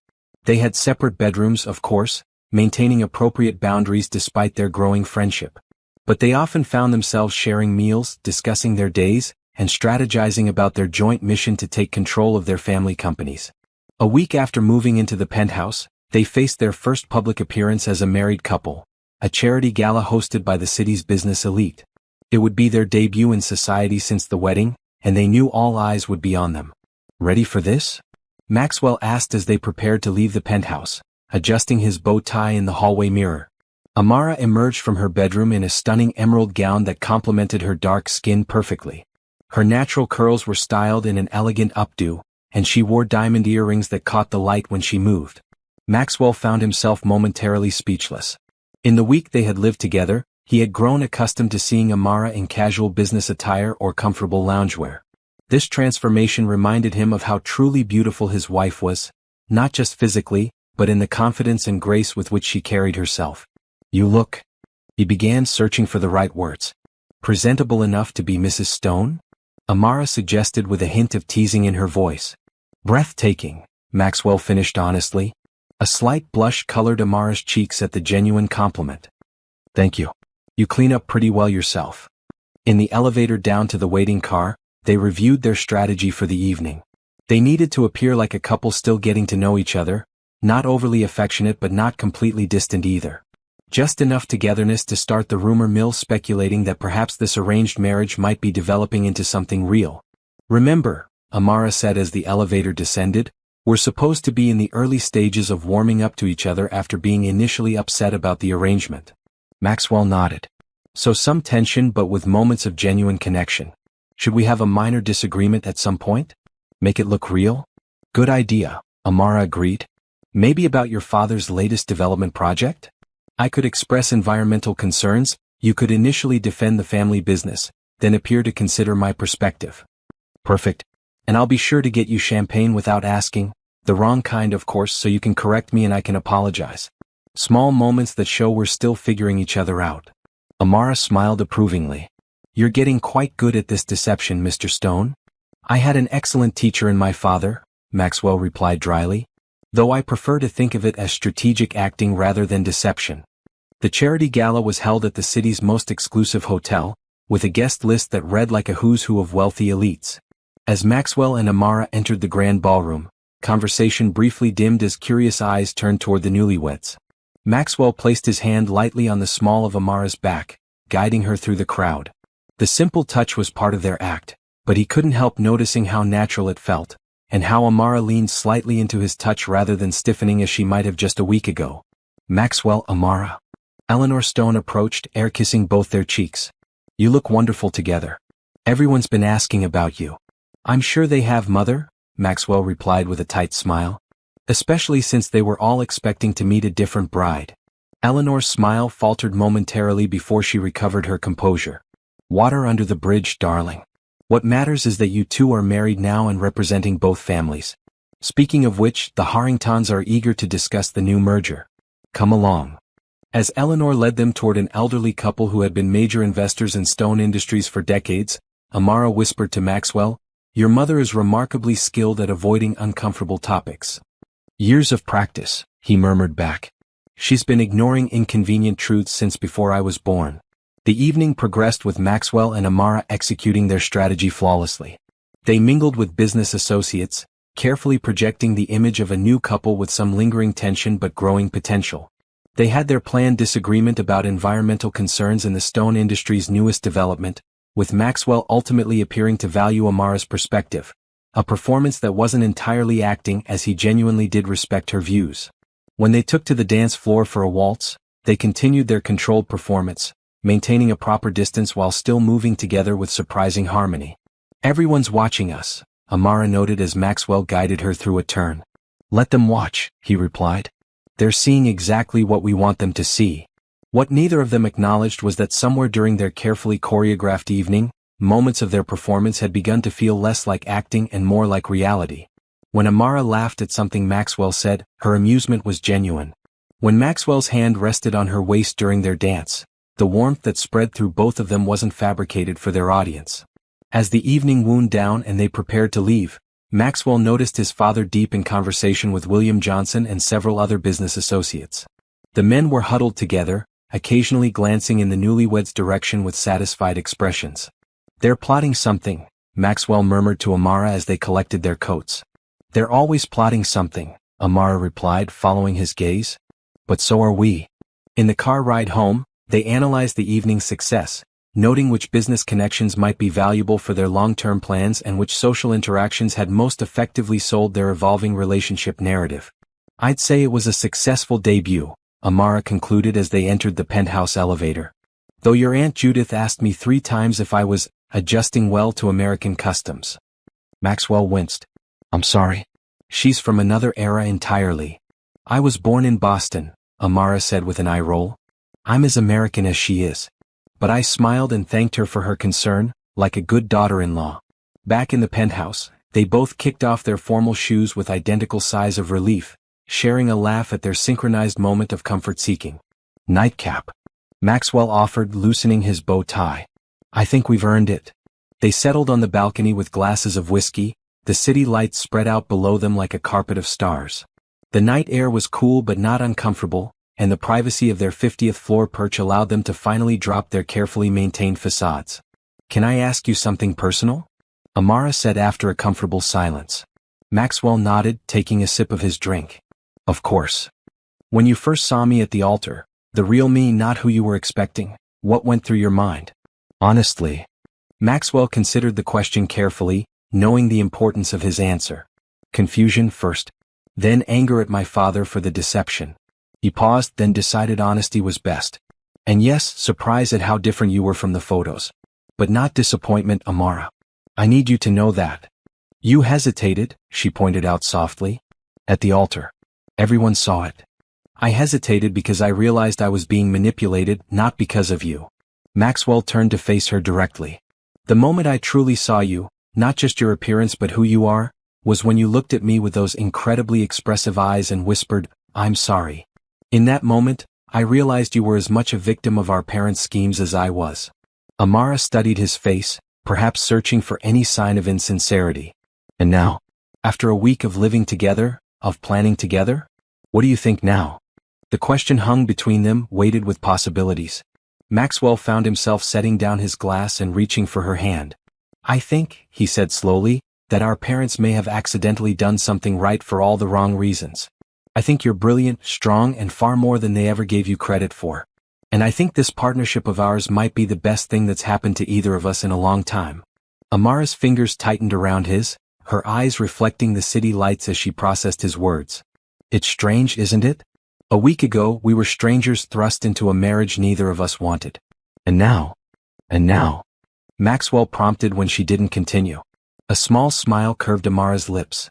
They had separate bedrooms, of course, maintaining appropriate boundaries despite their growing friendship. But they often found themselves sharing meals, discussing their days, and strategizing about their joint mission to take control of their family companies. A week after moving into the penthouse, they faced their first public appearance as a married couple, a charity gala hosted by the city's business elite. It would be their debut in society since the wedding, and they knew all eyes would be on them. "Ready for this?" Maxwell asked as they prepared to leave the penthouse, adjusting his bow tie in the hallway mirror. Amara emerged from her bedroom in a stunning emerald gown that complemented her dark skin perfectly. Her natural curls were styled in an elegant updo, and she wore diamond earrings that caught the light when she moved. Maxwell found himself momentarily speechless. In the week they had lived together, he had grown accustomed to seeing Amara in casual business attire or comfortable loungewear. This transformation reminded him of how truly beautiful his wife was, not just physically, but in the confidence and grace with which she carried herself. "You look," he began, searching for the right words. "Presentable enough to be Mrs. Stone?" Amara suggested with a hint of teasing in her voice. "Breathtaking," Maxwell finished honestly. A slight blush colored Amara's cheeks at the genuine compliment. "Thank you. You clean up pretty well yourself." In the elevator down to the waiting car, they reviewed their strategy for the evening. They needed to appear like a couple still getting to know each other, not overly affectionate but not completely distant either. Just enough togetherness to start the rumor mill speculating that perhaps this arranged marriage might be developing into something real. "Remember," Amara said as the elevator descended, "we're supposed to be in the early stages of warming up to each other after being initially upset about the arrangement." Maxwell nodded. "So some tension but with moments of genuine connection. Should we have a minor disagreement at some point? Make it look real?" "Good idea," Amara agreed. "Maybe about your father's latest development project? I could express environmental concerns, you could initially defend the family business, then appear to consider my perspective." "Perfect. And I'll be sure to get you champagne without asking, the wrong kind of course, so you can correct me and I can apologize. Small moments that show we're still figuring each other out." Amara smiled approvingly. "You're getting quite good at this deception, Mr. Stone." "I had an excellent teacher in my father," Maxwell replied dryly, "though I prefer to think of it as strategic acting rather than deception." The charity gala was held at the city's most exclusive hotel, with a guest list that read like a who's who of wealthy elites. As Maxwell and Amara entered the grand ballroom, conversation briefly dimmed as curious eyes turned toward the newlyweds. Maxwell placed his hand lightly on the small of Amara's back, guiding her through the crowd. The simple touch was part of their act, but he couldn't help noticing how natural it felt, and how Amara leaned slightly into his touch rather than stiffening as she might have just a week ago. "Maxwell, Amara." Eleanor Stone approached, air-kissing both their cheeks. "You look wonderful together. Everyone's been asking about you." "I'm sure they have, Mother," Maxwell replied with a tight smile. "Especially since they were all expecting to meet a different bride." Eleanor's smile faltered momentarily before she recovered her composure. "Water under the bridge, darling. What matters is that you two are married now and representing both families. Speaking of which, the Harringtons are eager to discuss the new merger. Come along." As Eleanor led them toward an elderly couple who had been major investors in Stone Industries for decades, Amara whispered to Maxwell, "Your mother is remarkably skilled at avoiding uncomfortable topics." "Years of practice," he murmured back. "She's been ignoring inconvenient truths since before I was born." The evening progressed with Maxwell and Amara executing their strategy flawlessly. They mingled with business associates, carefully projecting the image of a new couple with some lingering tension but growing potential. They had their planned disagreement about environmental concerns in the Stone Industries' newest development, with Maxwell ultimately appearing to value Amara's perspective, a performance that wasn't entirely acting as he genuinely did respect her views. When they took to the dance floor for a waltz, they continued their controlled performance, maintaining a proper distance while still moving together with surprising harmony. "Everyone's watching us," Amara noted as Maxwell guided her through a turn. "Let them watch," he replied. "They're seeing exactly what we want them to see." What neither of them acknowledged was that somewhere during their carefully choreographed evening, moments of their performance had begun to feel less like acting and more like reality. When Amara laughed at something Maxwell said, her amusement was genuine. When Maxwell's hand rested on her waist during their dance, The warmth that spread through both of them wasn't fabricated for their audience. As the evening wound down and they prepared to leave, Maxwell noticed his father deep in conversation with William Johnson and several other business associates. The men were huddled together, occasionally glancing in the newlyweds' direction with satisfied expressions. "They're plotting something," Maxwell murmured to Amara as they collected their coats. "They're always plotting something," Amara replied, following his gaze. "But so are we." In the car ride home, they analyzed the evening's success, noting which business connections might be valuable for their long-term plans and which social interactions had most effectively sold their evolving relationship narrative. "I'd say it was a successful debut," Amara concluded as they entered the penthouse elevator. "Though your Aunt Judith asked me 3 times if I was adjusting well to American customs." Maxwell winced. "I'm sorry. She's from another era entirely." "I was born in Boston," Amara said with an eye roll. "I'm as American as she is." But I smiled and thanked her for her concern, like a good daughter-in-law. Back in the penthouse, they both kicked off their formal shoes with identical sighs of relief, sharing a laugh at their synchronized moment of comfort-seeking. "Nightcap," Maxwell offered, loosening his bow tie. "I think we've earned it." They settled on the balcony with glasses of whiskey, the city lights spread out below them like a carpet of stars. The night air was cool but not uncomfortable, and the privacy of their 50th floor perch allowed them to finally drop their carefully maintained facades. "Can I ask you something personal?" Amara said after a comfortable silence. Maxwell nodded, taking a sip of his drink. "Of course. When you first saw me at the altar, the real me, not who you were expecting, what went through your mind?" "Honestly." Maxwell considered the question carefully, knowing the importance of his answer. "Confusion first. Then anger at my father for the deception." He paused, then decided honesty was best. "And yes, surprise at how different you were from the photos. But not disappointment, Amara. I need you to know that." "You hesitated," she pointed out softly. "At the altar. Everyone saw it." "I hesitated because I realized I was being manipulated, not because of you." Maxwell turned to face her directly. "The moment I truly saw you, not just your appearance but who you are, was when you looked at me with those incredibly expressive eyes and whispered, 'I'm sorry.' In that moment, I realized you were as much a victim of our parents' schemes as I was." Amara studied his face, perhaps searching for any sign of insincerity. "And now? After a week of living together, of planning together? What do you think now?" The question hung between them, weighted with possibilities. Maxwell found himself setting down his glass and reaching for her hand. "I think," he said slowly, "that our parents may have accidentally done something right for all the wrong reasons. I think you're brilliant, strong, and far more than they ever gave you credit for. And I think this partnership of ours might be the best thing that's happened to either of us in a long time." Amara's fingers tightened around his, her eyes reflecting the city lights as she processed his words. "It's strange, isn't it? A week ago, we were strangers thrust into a marriage neither of us wanted. And now? And now?" Maxwell prompted when she didn't continue. A small smile curved Amara's lips.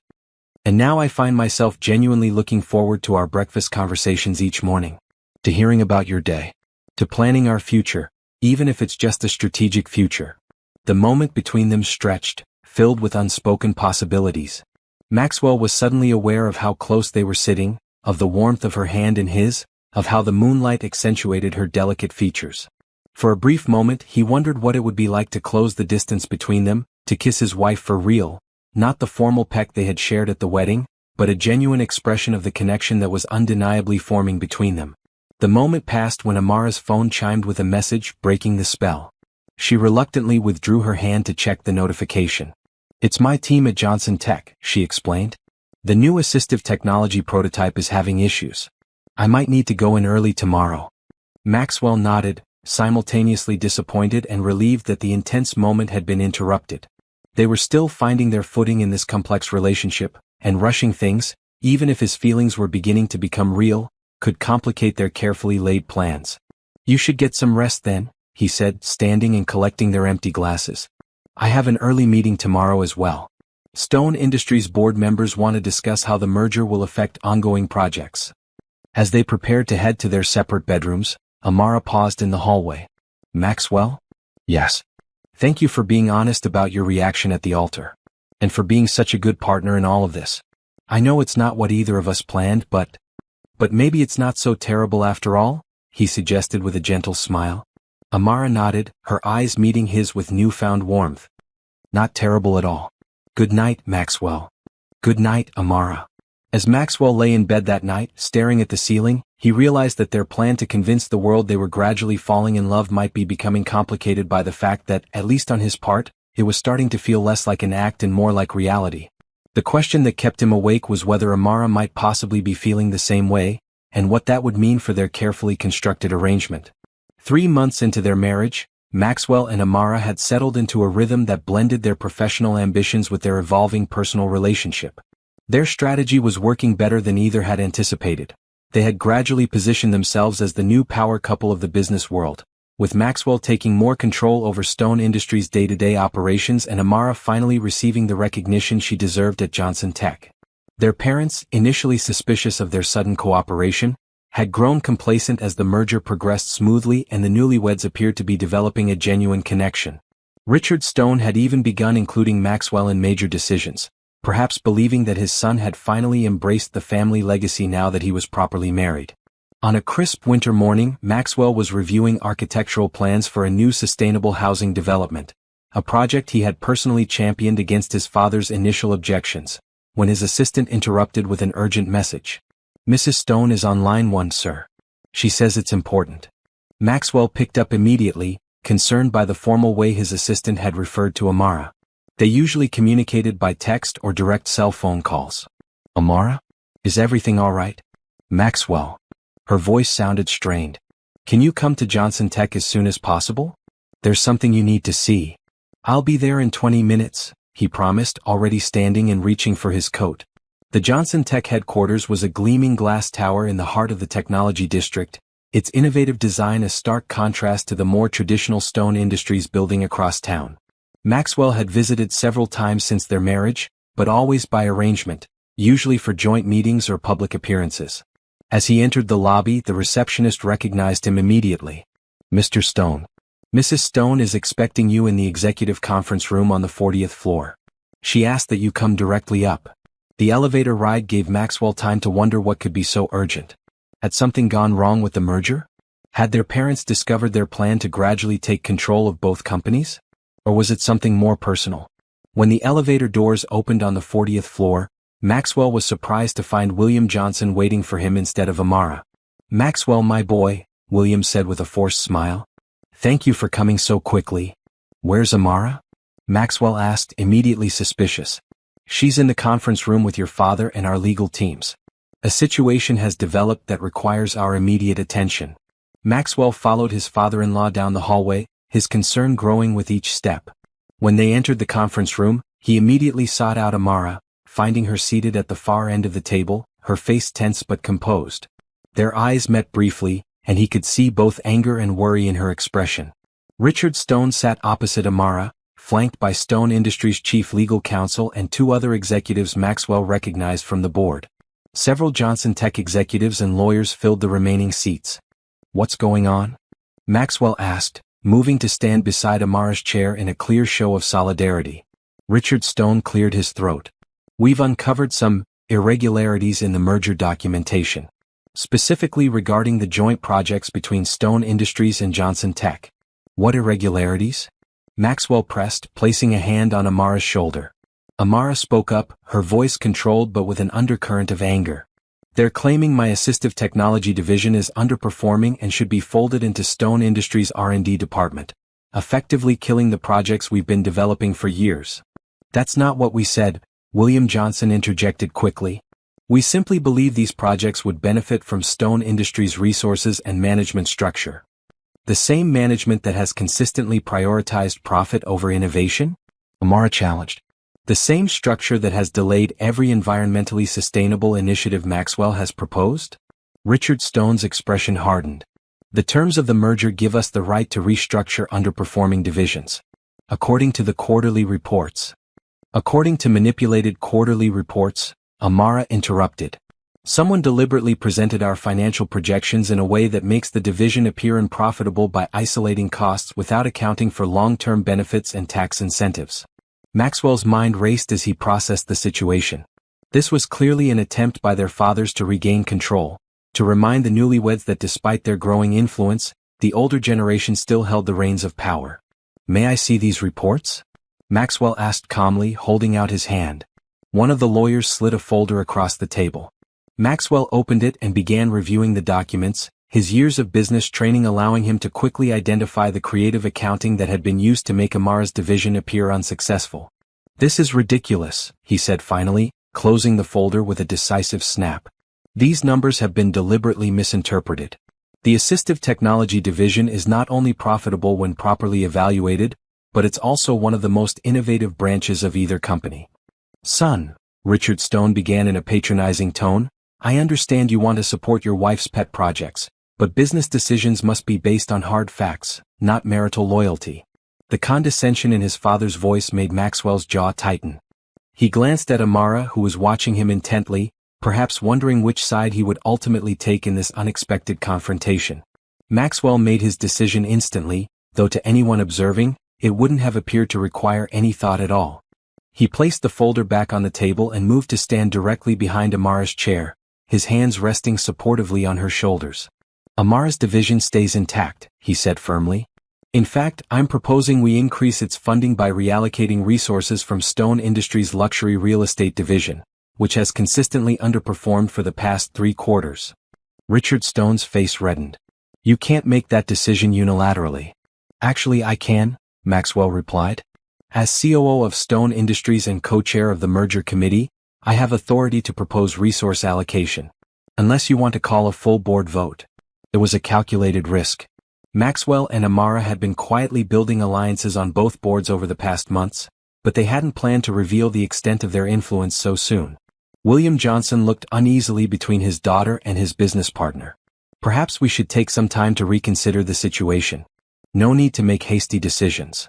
"And now I find myself genuinely looking forward to our breakfast conversations each morning. To hearing about your day. To planning our future, even if it's just a strategic future." The moment between them stretched, filled with unspoken possibilities. Maxwell was suddenly aware of how close they were sitting, of the warmth of her hand in his, of how the moonlight accentuated her delicate features. For a brief moment he wondered what it would be like to close the distance between them, to kiss his wife for real. Not the formal peck they had shared at the wedding, but a genuine expression of the connection that was undeniably forming between them. The moment passed when Amara's phone chimed with a message, breaking the spell. She reluctantly withdrew her hand to check the notification. "It's my team at Johnson Tech," she explained. "The new assistive technology prototype is having issues. I might need to go in early tomorrow." Maxwell nodded, simultaneously disappointed and relieved that the intense moment had been interrupted. They were still finding their footing in this complex relationship, and rushing things, even if his feelings were beginning to become real, could complicate their carefully laid plans. "You should get some rest then," he said, standing and collecting their empty glasses. "I have an early meeting tomorrow as well. Stone Industries board members want to discuss how the merger will affect ongoing projects." As they prepared to head to their separate bedrooms, Amara paused in the hallway. "Maxwell?" "Yes." "Thank you for being honest about your reaction at the altar. And for being such a good partner in all of this. I know it's not what either of us planned, but maybe it's not so terrible after all," he suggested with a gentle smile. Amara nodded, her eyes meeting his with newfound warmth. Not terrible at all. Good night, Maxwell. Good night, Amara. As Maxwell lay in bed that night, staring at the ceiling, he realized that their plan to convince the world they were gradually falling in love might be becoming complicated by the fact that, at least on his part, it was starting to feel less like an act and more like reality. The question that kept him awake was whether Amara might possibly be feeling the same way, and what that would mean for their carefully constructed arrangement. 3 months into their marriage, Maxwell and Amara had settled into a rhythm that blended their professional ambitions with their evolving personal relationship. Their strategy was working better than either had anticipated. They had gradually positioned themselves as the new power couple of the business world, with Maxwell taking more control over Stone Industries' day-to-day operations and Amara finally receiving the recognition she deserved at Johnson Tech. Their parents, initially suspicious of their sudden cooperation, had grown complacent as the merger progressed smoothly and the newlyweds appeared to be developing a genuine connection. Richard Stone had even begun including Maxwell in major decisions, perhaps believing that his son had finally embraced the family legacy now that he was properly married. On a crisp winter morning, Maxwell was reviewing architectural plans for a new sustainable housing development, a project he had personally championed against his father's initial objections, when his assistant interrupted with an urgent message. Mrs. Stone is on line 1, sir. She says it's important. Maxwell picked up immediately, concerned by the formal way his assistant had referred to Amara. They usually communicated by text or direct cell phone calls. Amara? Is everything all right? Maxwell. Her voice sounded strained. Can you come to Johnson Tech as soon as possible? There's something you need to see. I'll be there in 20 minutes, he promised, already standing and reaching for his coat. The Johnson Tech headquarters was a gleaming glass tower in the heart of the technology district, its innovative design a stark contrast to the more traditional Stone Industries building across town. Maxwell had visited several times since their marriage, but always by arrangement, usually for joint meetings or public appearances. As he entered the lobby, the receptionist recognized him immediately. Mr. Stone. Mrs. Stone is expecting you in the executive conference room on the 40th floor. She asked that you come directly up. The elevator ride gave Maxwell time to wonder what could be so urgent. Had something gone wrong with the merger? Had their parents discovered their plan to gradually take control of both companies? Or was it something more personal? When the elevator doors opened on the 40th floor, Maxwell was surprised to find William Johnson waiting for him instead of Amara. Maxwell, my boy, William said with a forced smile. Thank you for coming so quickly. Where's Amara? Maxwell asked, immediately suspicious. She's in the conference room with your father and our legal teams. A situation has developed that requires our immediate attention. Maxwell followed his father-in-law down the hallway, his concern growing with each step. When they entered the conference room, he immediately sought out Amara, finding her seated at the far end of the table, her face tense but composed. Their eyes met briefly, and he could see both anger and worry in her expression. Richard Stone sat opposite Amara, flanked by Stone Industries' chief legal counsel and 2 other executives Maxwell recognized from the board. Several Johnson Tech executives and lawyers filled the remaining seats. What's going on? Maxwell asked, moving to stand beside Amara's chair in a clear show of solidarity. Richard Stone cleared his throat. We've uncovered some irregularities in the merger documentation, specifically regarding the joint projects between Stone Industries and Johnson Tech. What irregularities? Maxwell pressed, placing a hand on Amara's shoulder. Amara spoke up, her voice controlled but with an undercurrent of anger. They're claiming my assistive technology division is underperforming and should be folded into Stone Industries' R&D department, effectively killing the projects we've been developing for years. That's not what we said, William Johnson interjected quickly. We simply believe these projects would benefit from Stone Industries' resources and management structure. The same management that has consistently prioritized profit over innovation? Amara challenged. The same structure that has delayed every environmentally sustainable initiative Maxwell has proposed? Richard Stone's expression hardened. The terms of the merger give us the right to restructure underperforming divisions. According to the quarterly reports. According to manipulated quarterly reports, Amara interrupted. Someone deliberately presented our financial projections in a way that makes the division appear unprofitable by isolating costs without accounting for long-term benefits and tax incentives. Maxwell's mind raced as he processed the situation. This was clearly an attempt by their fathers to regain control, to remind the newlyweds that despite their growing influence, The older generation still held the reins of power. "May I see these reports?" Maxwell asked calmly, holding out his hand. One of the lawyers slid a folder across the table. Maxwell opened it and began reviewing the documents, his years of business training allowing him to quickly identify the creative accounting that had been used to make Amara's division appear unsuccessful. "This is ridiculous," he said finally, closing the folder with a decisive snap. "These numbers have been deliberately misinterpreted. The assistive technology division is not only profitable when properly evaluated, but it's also one of the most innovative branches of either company." "Son," Richard Stone began in a patronizing tone, "I understand you want to support your wife's pet projects, but business decisions must be based on hard facts, not marital loyalty." The condescension in his father's voice made Maxwell's jaw tighten. He glanced at Amara, who was watching him intently, perhaps wondering which side he would ultimately take in this unexpected confrontation. Maxwell made his decision instantly, though to anyone observing, it wouldn't have appeared to require any thought at all. He placed the folder back on the table and moved to stand directly behind Amara's chair, his hands resting supportively on her shoulders. "Amara's division stays intact," he said firmly. "In fact, I'm proposing we increase its funding by reallocating resources from Stone Industries' luxury real estate division, which has consistently underperformed for the past 3 quarters. Richard Stone's face reddened. "You can't make that decision unilaterally." "Actually I can," Maxwell replied. "As COO of Stone Industries and co-chair of the merger committee, I have authority to propose resource allocation. Unless you want to call a full board vote." It was a calculated risk. Maxwell and Amara had been quietly building alliances on both boards over the past months, but they hadn't planned to reveal the extent of their influence so soon. William Johnson looked uneasily between his daughter and his business partner. "Perhaps we should take some time to reconsider the situation. No need to make hasty decisions."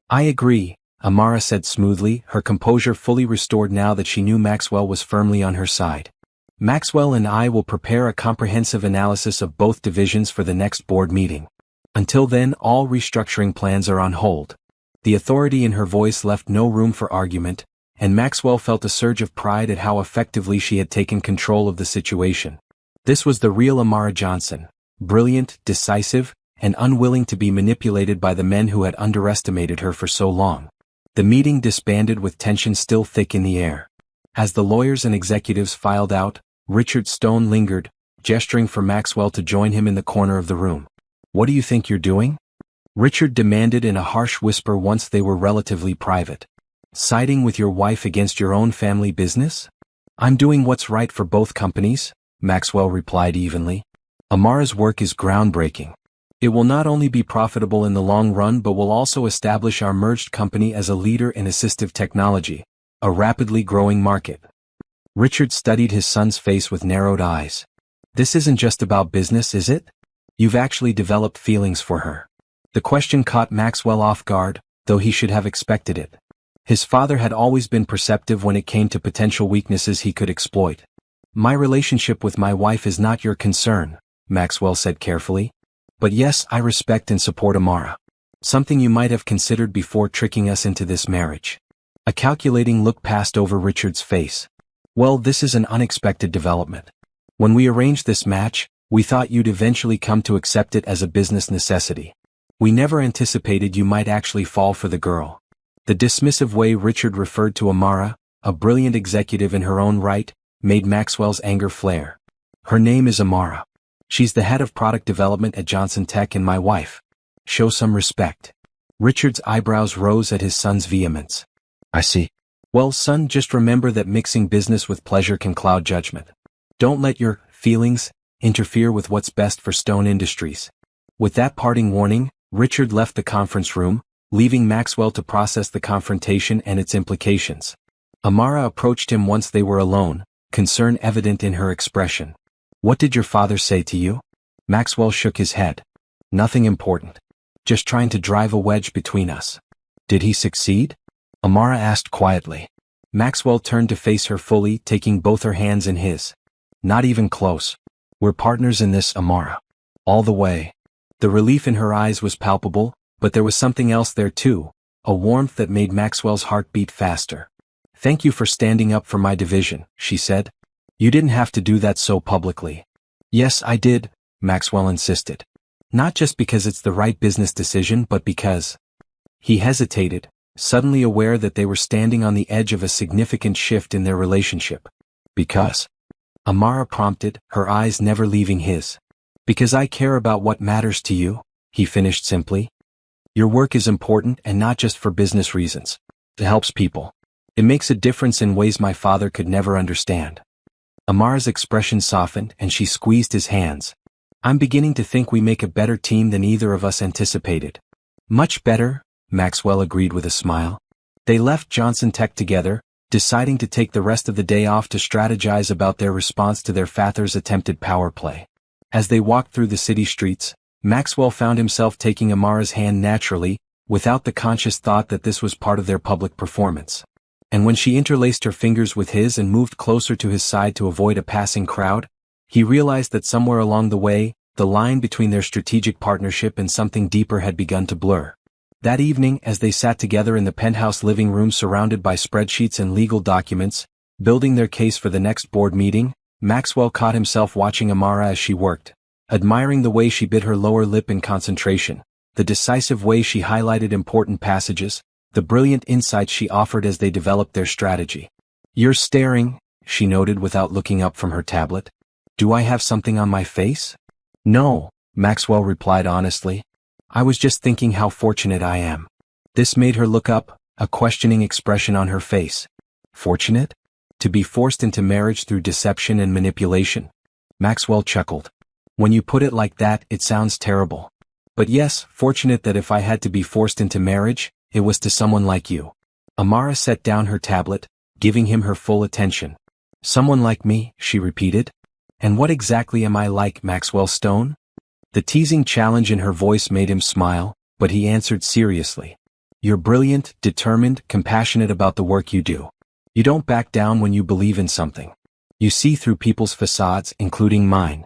"I agree," Amara said smoothly, her composure fully restored now that she knew Maxwell was firmly on her side. "Maxwell and I will prepare a comprehensive analysis of both divisions for the next board meeting. Until then, all restructuring plans are on hold." The authority in her voice left no room for argument, and Maxwell felt a surge of pride at how effectively she had taken control of the situation. This was the real Amara Johnson, brilliant, decisive, and unwilling to be manipulated by the men who had underestimated her for so long. The meeting disbanded with tension still thick in the air. As the lawyers and executives filed out, Richard Stone lingered, gesturing for Maxwell to join him in the corner of the room. "What do you think you're doing?" Richard demanded in a harsh whisper once they were relatively private. "Siding with your wife against your own family business?" "I'm doing what's right for both companies," Maxwell replied evenly. "Amara's work is groundbreaking. It will not only be profitable in the long run but will also establish our merged company as a leader in assistive technology, a rapidly growing market." Richard studied his son's face with narrowed eyes. "This isn't just about business, is it? You've actually developed feelings for her." The question caught Maxwell off guard, though he should have expected it. His father had always been perceptive when it came to potential weaknesses he could exploit. "My relationship with my wife is not your concern," Maxwell said carefully. "But yes, I respect and support Amara. Something you might have considered before tricking us into this marriage." A calculating look passed over Richard's face. "Well, this is an unexpected development. When we arranged this match, we thought you'd eventually come to accept it as a business necessity. We never anticipated you might actually fall for the girl." The dismissive way Richard referred to Amara, a brilliant executive in her own right, made Maxwell's anger flare. "Her name is Amara. She's the head of product development at Johnson Tech and my wife. Show some respect." Richard's eyebrows rose at his son's vehemence. "I see. Well, son, just remember that mixing business with pleasure can cloud judgment. Don't let your feelings interfere with what's best for Stone Industries." With that parting warning, Richard left the conference room, leaving Maxwell to process the confrontation and its implications. Amara approached him once they were alone, concern evident in her expression. "What did your father say to you?" Maxwell shook his head. "Nothing important. Just trying to drive a wedge between us." "Did he succeed?" Amara asked quietly. Maxwell turned to face her fully, taking both her hands in his. "Not even close. We're partners in this, Amara. All the way." The relief in her eyes was palpable, but there was something else there too, a warmth that made Maxwell's heart beat faster. "Thank you for standing up for my division," she said. "You didn't have to do that so publicly." "Yes, I did," Maxwell insisted. Not just because it's the right business decision, but because... He hesitated, suddenly aware that they were standing on the edge of a significant shift in their relationship. Because... Amara prompted, her eyes never leaving his. Because I care about what matters to you, he finished simply. Your work is important, and not just for business reasons. It helps people. It makes a difference in ways my father could never understand. Amara's expression softened, and she squeezed his hands. I'm beginning to think we make a better team than either of us anticipated. Much better, Maxwell agreed with a smile. They left Johnson Tech together, deciding to take the rest of the day off to strategize about their response to their father's attempted power play. As they walked through the city streets, Maxwell found himself taking Amara's hand naturally, without the conscious thought that this was part of their public performance. And when she interlaced her fingers with his and moved closer to his side to avoid a passing crowd, he realized that somewhere along the way, the line between their strategic partnership and something deeper had begun to blur. That evening, as they sat together in the penthouse living room surrounded by spreadsheets and legal documents, building their case for the next board meeting, Maxwell caught himself watching Amara as she worked, admiring the way she bit her lower lip in concentration, the decisive way she highlighted important passages, the brilliant insights she offered as they developed their strategy. You're staring, she noted without looking up from her tablet. Do I have something on my face? No, Maxwell replied honestly. I was just thinking how fortunate I am. This made her look up, a questioning expression on her face. Fortunate? To be forced into marriage through deception and manipulation? Maxwell chuckled. When you put it like that, it sounds terrible. But yes, fortunate that if I had to be forced into marriage, it was to someone like you. Amara set down her tablet, giving him her full attention. Someone like me, she repeated. And what exactly am I like, Maxwell Stone? The teasing challenge in her voice made him smile, but he answered seriously. You're brilliant, determined, compassionate about the work you do. You don't back down when you believe in something. You see through people's facades, including mine.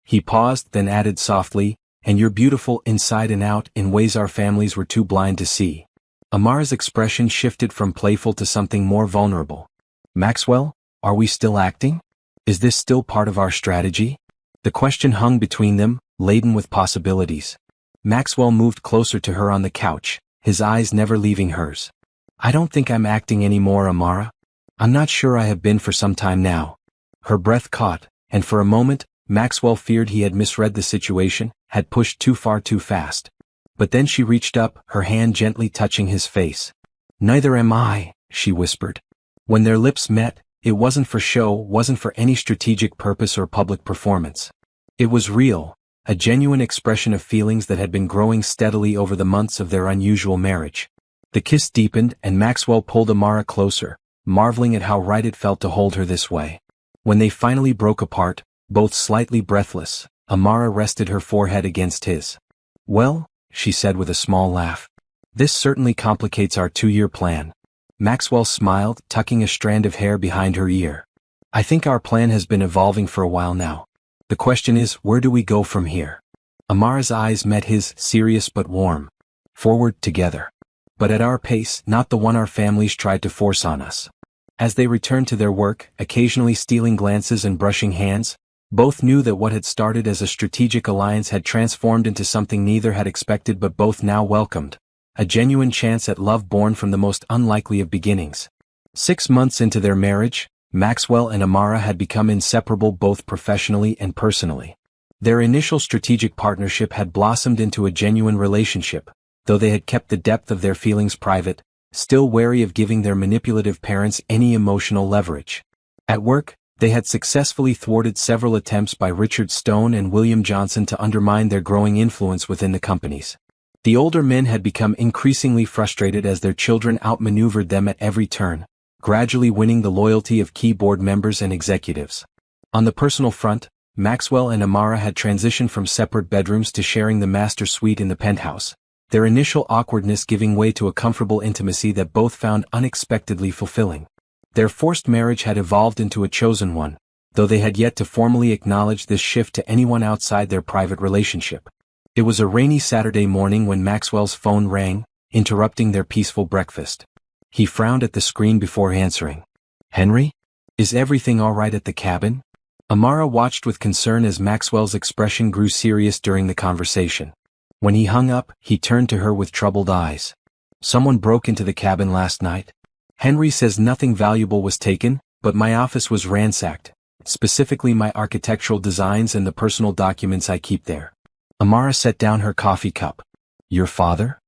He paused, then added softly, and you're beautiful inside and out in ways our families were too blind to see. Amara's expression shifted from playful to something more vulnerable. Maxwell, are we still acting? Is this still part of our strategy? The question hung between them, laden with possibilities. Maxwell moved closer to her on the couch, his eyes never leaving hers. I don't think I'm acting anymore, Amara. I'm not sure I have been for some time now. Her breath caught, and for a moment, Maxwell feared he had misread the situation, had pushed too far too fast. But then she reached up, her hand gently touching his face. Neither am I, she whispered. When their lips met, it wasn't for show, wasn't for any strategic purpose or public performance. It was real, a genuine expression of feelings that had been growing steadily over the months of their unusual marriage. The kiss deepened, and Maxwell pulled Amara closer, marveling at how right it felt to hold her this way. When they finally broke apart, both slightly breathless, Amara rested her forehead against his. Well, she said with a small laugh. This certainly complicates our 2-year plan. Maxwell smiled, tucking a strand of hair behind her ear. I think our plan has been evolving for a while now. The question is, where do we go from here? Amara's eyes met his, serious but warm. Forward together. But at our pace, not the one our families tried to force on us. As they returned to their work, occasionally stealing glances and brushing hands, both knew that what had started as a strategic alliance had transformed into something neither had expected but both now welcomed. A genuine chance at love born from the most unlikely of beginnings. 6 months into their marriage, Maxwell and Amara had become inseparable both professionally and personally. Their initial strategic partnership had blossomed into a genuine relationship, though they had kept the depth of their feelings private, still wary of giving their manipulative parents any emotional leverage. At work, they had successfully thwarted several attempts by Richard Stone and William Johnson to undermine their growing influence within the companies. The older men had become increasingly frustrated as their children outmaneuvered them at every turn, gradually winning the loyalty of key board members and executives. On the personal front, Maxwell and Amara had transitioned from separate bedrooms to sharing the master suite in the penthouse, their initial awkwardness giving way to a comfortable intimacy that both found unexpectedly fulfilling. Their forced marriage had evolved into a chosen one, though they had yet to formally acknowledge this shift to anyone outside their private relationship. It was a rainy Saturday morning when Maxwell's phone rang, interrupting their peaceful breakfast. He frowned at the screen before answering. Henry? Is everything all right at the cabin? Amara watched with concern as Maxwell's expression grew serious during the conversation. When he hung up, he turned to her with troubled eyes. Someone broke into the cabin last night. Henry says nothing valuable was taken, but my office was ransacked, specifically my architectural designs and the personal documents I keep there. Amara set down her coffee cup. Your father?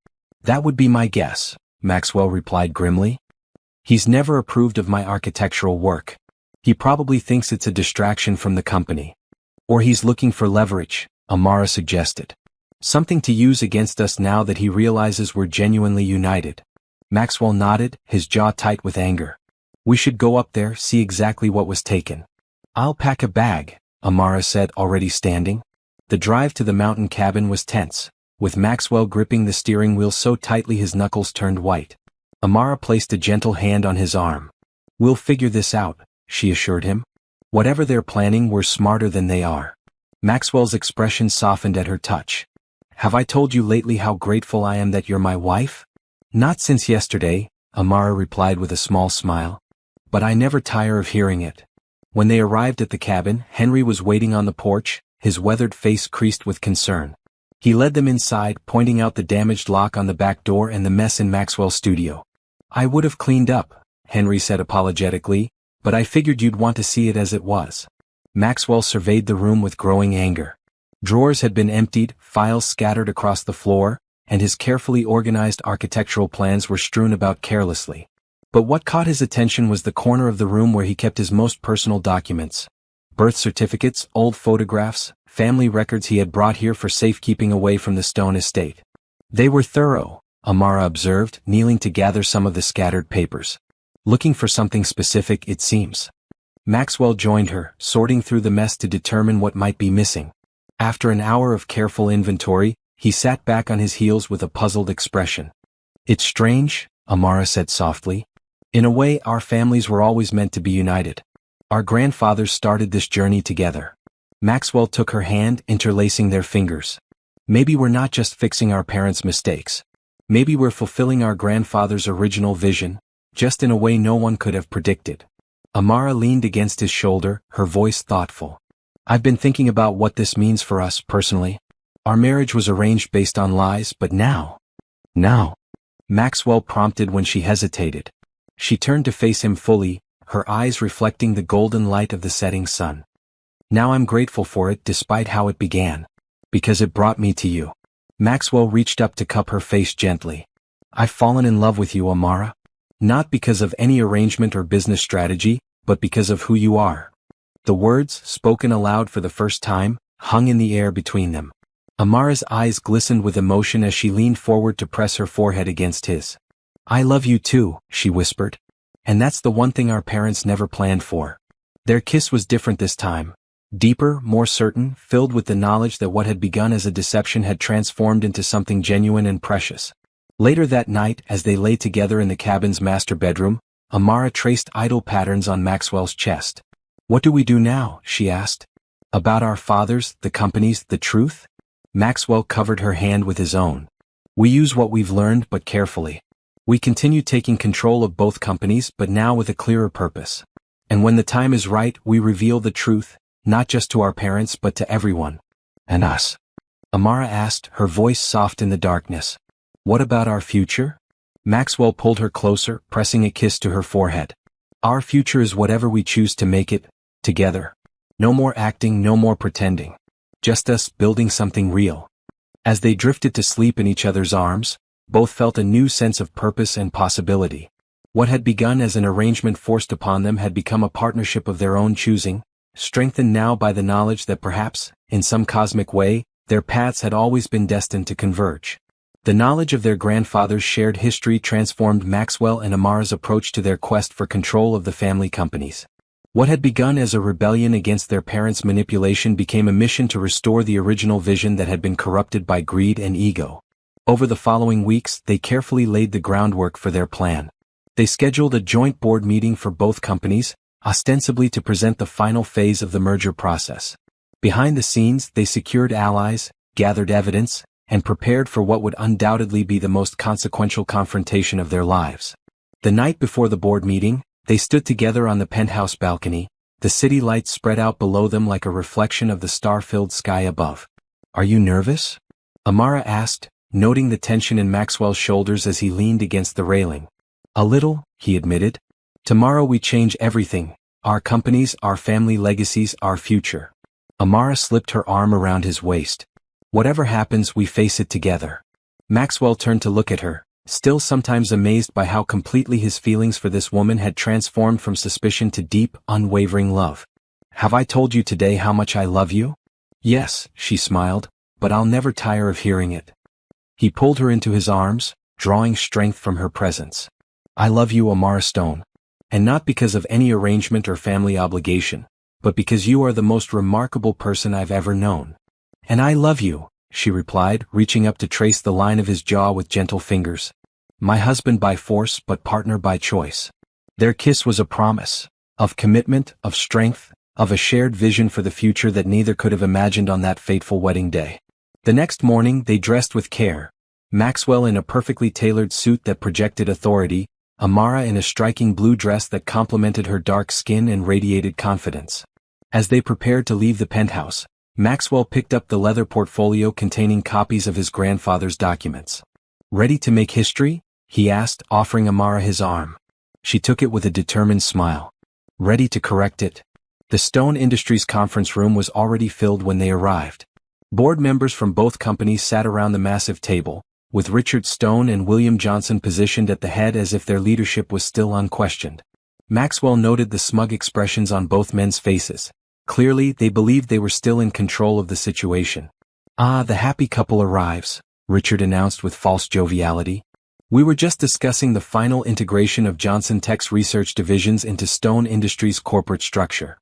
That would be my guess, Maxwell replied grimly. He's never approved of my architectural work. He probably thinks it's a distraction from the company. Or he's looking for leverage, Amara suggested. Something to use against us now that he realizes we're genuinely united. Maxwell nodded, his jaw tight with anger. We should go up there, see exactly what was taken. I'll pack a bag, Amara said, already standing. The drive to the mountain cabin was tense, with Maxwell gripping the steering wheel so tightly his knuckles turned white. Amara placed a gentle hand on his arm. We'll figure this out, she assured him. Whatever they're planning, we're smarter than they are. Maxwell's expression softened at her touch. Have I told you lately how grateful I am that you're my wife? Not since yesterday, Amara replied with a small smile. But I never tire of hearing it. When they arrived at the cabin, Henry was waiting on the porch, his weathered face creased with concern. He led them inside, pointing out the damaged lock on the back door and the mess in Maxwell's studio. I would have cleaned up, Henry said apologetically, but I figured you'd want to see it as it was. Maxwell surveyed the room with growing anger. Drawers had been emptied, files scattered across the floor, and his carefully organized architectural plans were strewn about carelessly. But what caught his attention was the corner of the room where he kept his most personal documents. Birth certificates, old photographs, family records he had brought here for safekeeping away from the Stone estate. They were thorough, Amara observed, kneeling to gather some of the scattered papers. Looking for something specific, it seems. Maxwell joined her, sorting through the mess to determine what might be missing. After an hour of careful inventory, he sat back on his heels with a puzzled expression. It's strange, Amara said softly. In a way, our families were always meant to be united. Our grandfathers started this journey together. Maxwell took her hand, interlacing their fingers. Maybe we're not just fixing our parents' mistakes. Maybe we're fulfilling our grandfather's original vision, just in a way no one could have predicted. Amara leaned against his shoulder, her voice thoughtful. I've been thinking about what this means for us personally. Our marriage was arranged based on lies, but now. Maxwell prompted when she hesitated. She turned to face him fully, her eyes reflecting the golden light of the setting sun. Now I'm grateful for it despite how it began. Because it brought me to you. Maxwell reached up to cup her face gently. I've fallen in love with you, Amara. Not because of any arrangement or business strategy, but because of who you are. The words, spoken aloud for the first time, hung in the air between them. Amara's eyes glistened with emotion as she leaned forward to press her forehead against his. I love you too, she whispered. And that's the one thing our parents never planned for. Their kiss was different this time. Deeper, more certain, filled with the knowledge that what had begun as a deception had transformed into something genuine and precious. Later that night, as they lay together in the cabin's master bedroom, Amara traced idle patterns on Maxwell's chest. What do we do now? She asked. About our fathers, the companies, the truth? Maxwell covered her hand with his own. We use what we've learned, but carefully. We continue taking control of both companies, but now with a clearer purpose. And when the time is right, we reveal the truth, not just to our parents but to everyone. And us? Amara asked, her voice soft in the darkness. What about our future? Maxwell pulled her closer, pressing a kiss to her forehead. Our future is whatever we choose to make it, together. No more acting, no more pretending. Just us building something real. As they drifted to sleep in each other's arms, both felt a new sense of purpose and possibility. What had begun as an arrangement forced upon them had become a partnership of their own choosing, strengthened now by the knowledge that perhaps, in some cosmic way, their paths had always been destined to converge. The knowledge of their grandfather's shared history transformed Maxwell and Amara's approach to their quest for control of the family companies. What had begun as a rebellion against their parents' manipulation became a mission to restore the original vision that had been corrupted by greed and ego. Over the following weeks, they carefully laid the groundwork for their plan. They scheduled a joint board meeting for both companies, ostensibly to present the final phase of the merger process. Behind the scenes, they secured allies, gathered evidence, and prepared for what would undoubtedly be the most consequential confrontation of their lives. The night before the board meeting, they stood together on the penthouse balcony, The city lights spread out below them like a reflection of the star-filled sky above. "Are you nervous?" Amara asked, noting the tension in Maxwell's shoulders as he leaned against the railing. "A little," he admitted. "Tomorrow we change everything, our companies, our family legacies, our future." Amara slipped her arm around his waist. "Whatever happens, we face it together." Maxwell turned to look at her, still sometimes amazed by how completely his feelings for this woman had transformed from suspicion to deep, unwavering love. "Have I told you today how much I love you?" "Yes," she smiled, "but I'll never tire of hearing it." He pulled her into his arms, drawing strength from her presence. "I love you, Amara Stone. And not because of any arrangement or family obligation, but because you are the most remarkable person I've ever known." "And I love you," she replied, reaching up to trace the line of his jaw with gentle fingers. "My husband by force but partner by choice." Their kiss was a promise, of commitment, of strength, of a shared vision for the future that neither could have imagined on that fateful wedding day. The next morning they dressed with care, Maxwell in a perfectly tailored suit that projected authority, Amara in a striking blue dress that complemented her dark skin and radiated confidence. As they prepared to leave the penthouse, Maxwell picked up the leather portfolio containing copies of his grandfather's documents. "Ready to make history?" he asked, offering Amara his arm. She took it with a determined smile. "Ready to correct it?" The Stone Industries conference room was already filled when they arrived. Board members from both companies sat around the massive table, with Richard Stone and William Johnson positioned at the head as if their leadership was still unquestioned. Maxwell noted the smug expressions on both men's faces. Clearly, they believed they were still in control of the situation. "Ah, the happy couple arrives," Richard announced with false joviality. "We were just discussing the final integration of Johnson Tech's research divisions into Stone Industries' corporate structure."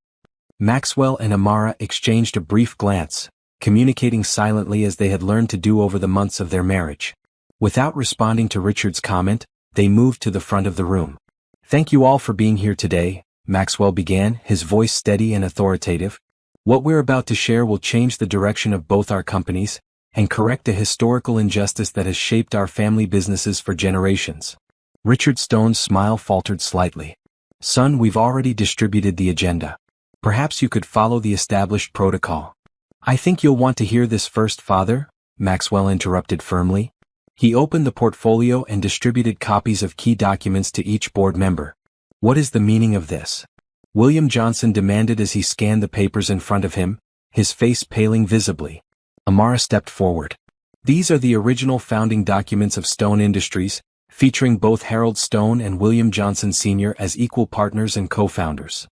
Maxwell and Amara exchanged a brief glance, communicating silently as they had learned to do over the months of their marriage. Without responding to Richard's comment, they moved to the front of the room. "Thank you all for being here today," Maxwell began, his voice steady and authoritative. "What we're about to share will change the direction of both our companies, and correct a historical injustice that has shaped our family businesses for generations." Richard Stone's smile faltered slightly. "Son, we've already distributed the agenda. Perhaps you could follow the established protocol." "I think you'll want to hear this first, Father," Maxwell interrupted firmly. He opened the portfolio and distributed copies of key documents to each board member. "What is the meaning of this?" William Johnson demanded as he scanned the papers in front of him, his face paling visibly. Amara stepped forward. "These are the original founding documents of Stone Industries, featuring both Harold Stone and William Johnson Sr. as equal partners and co-founders."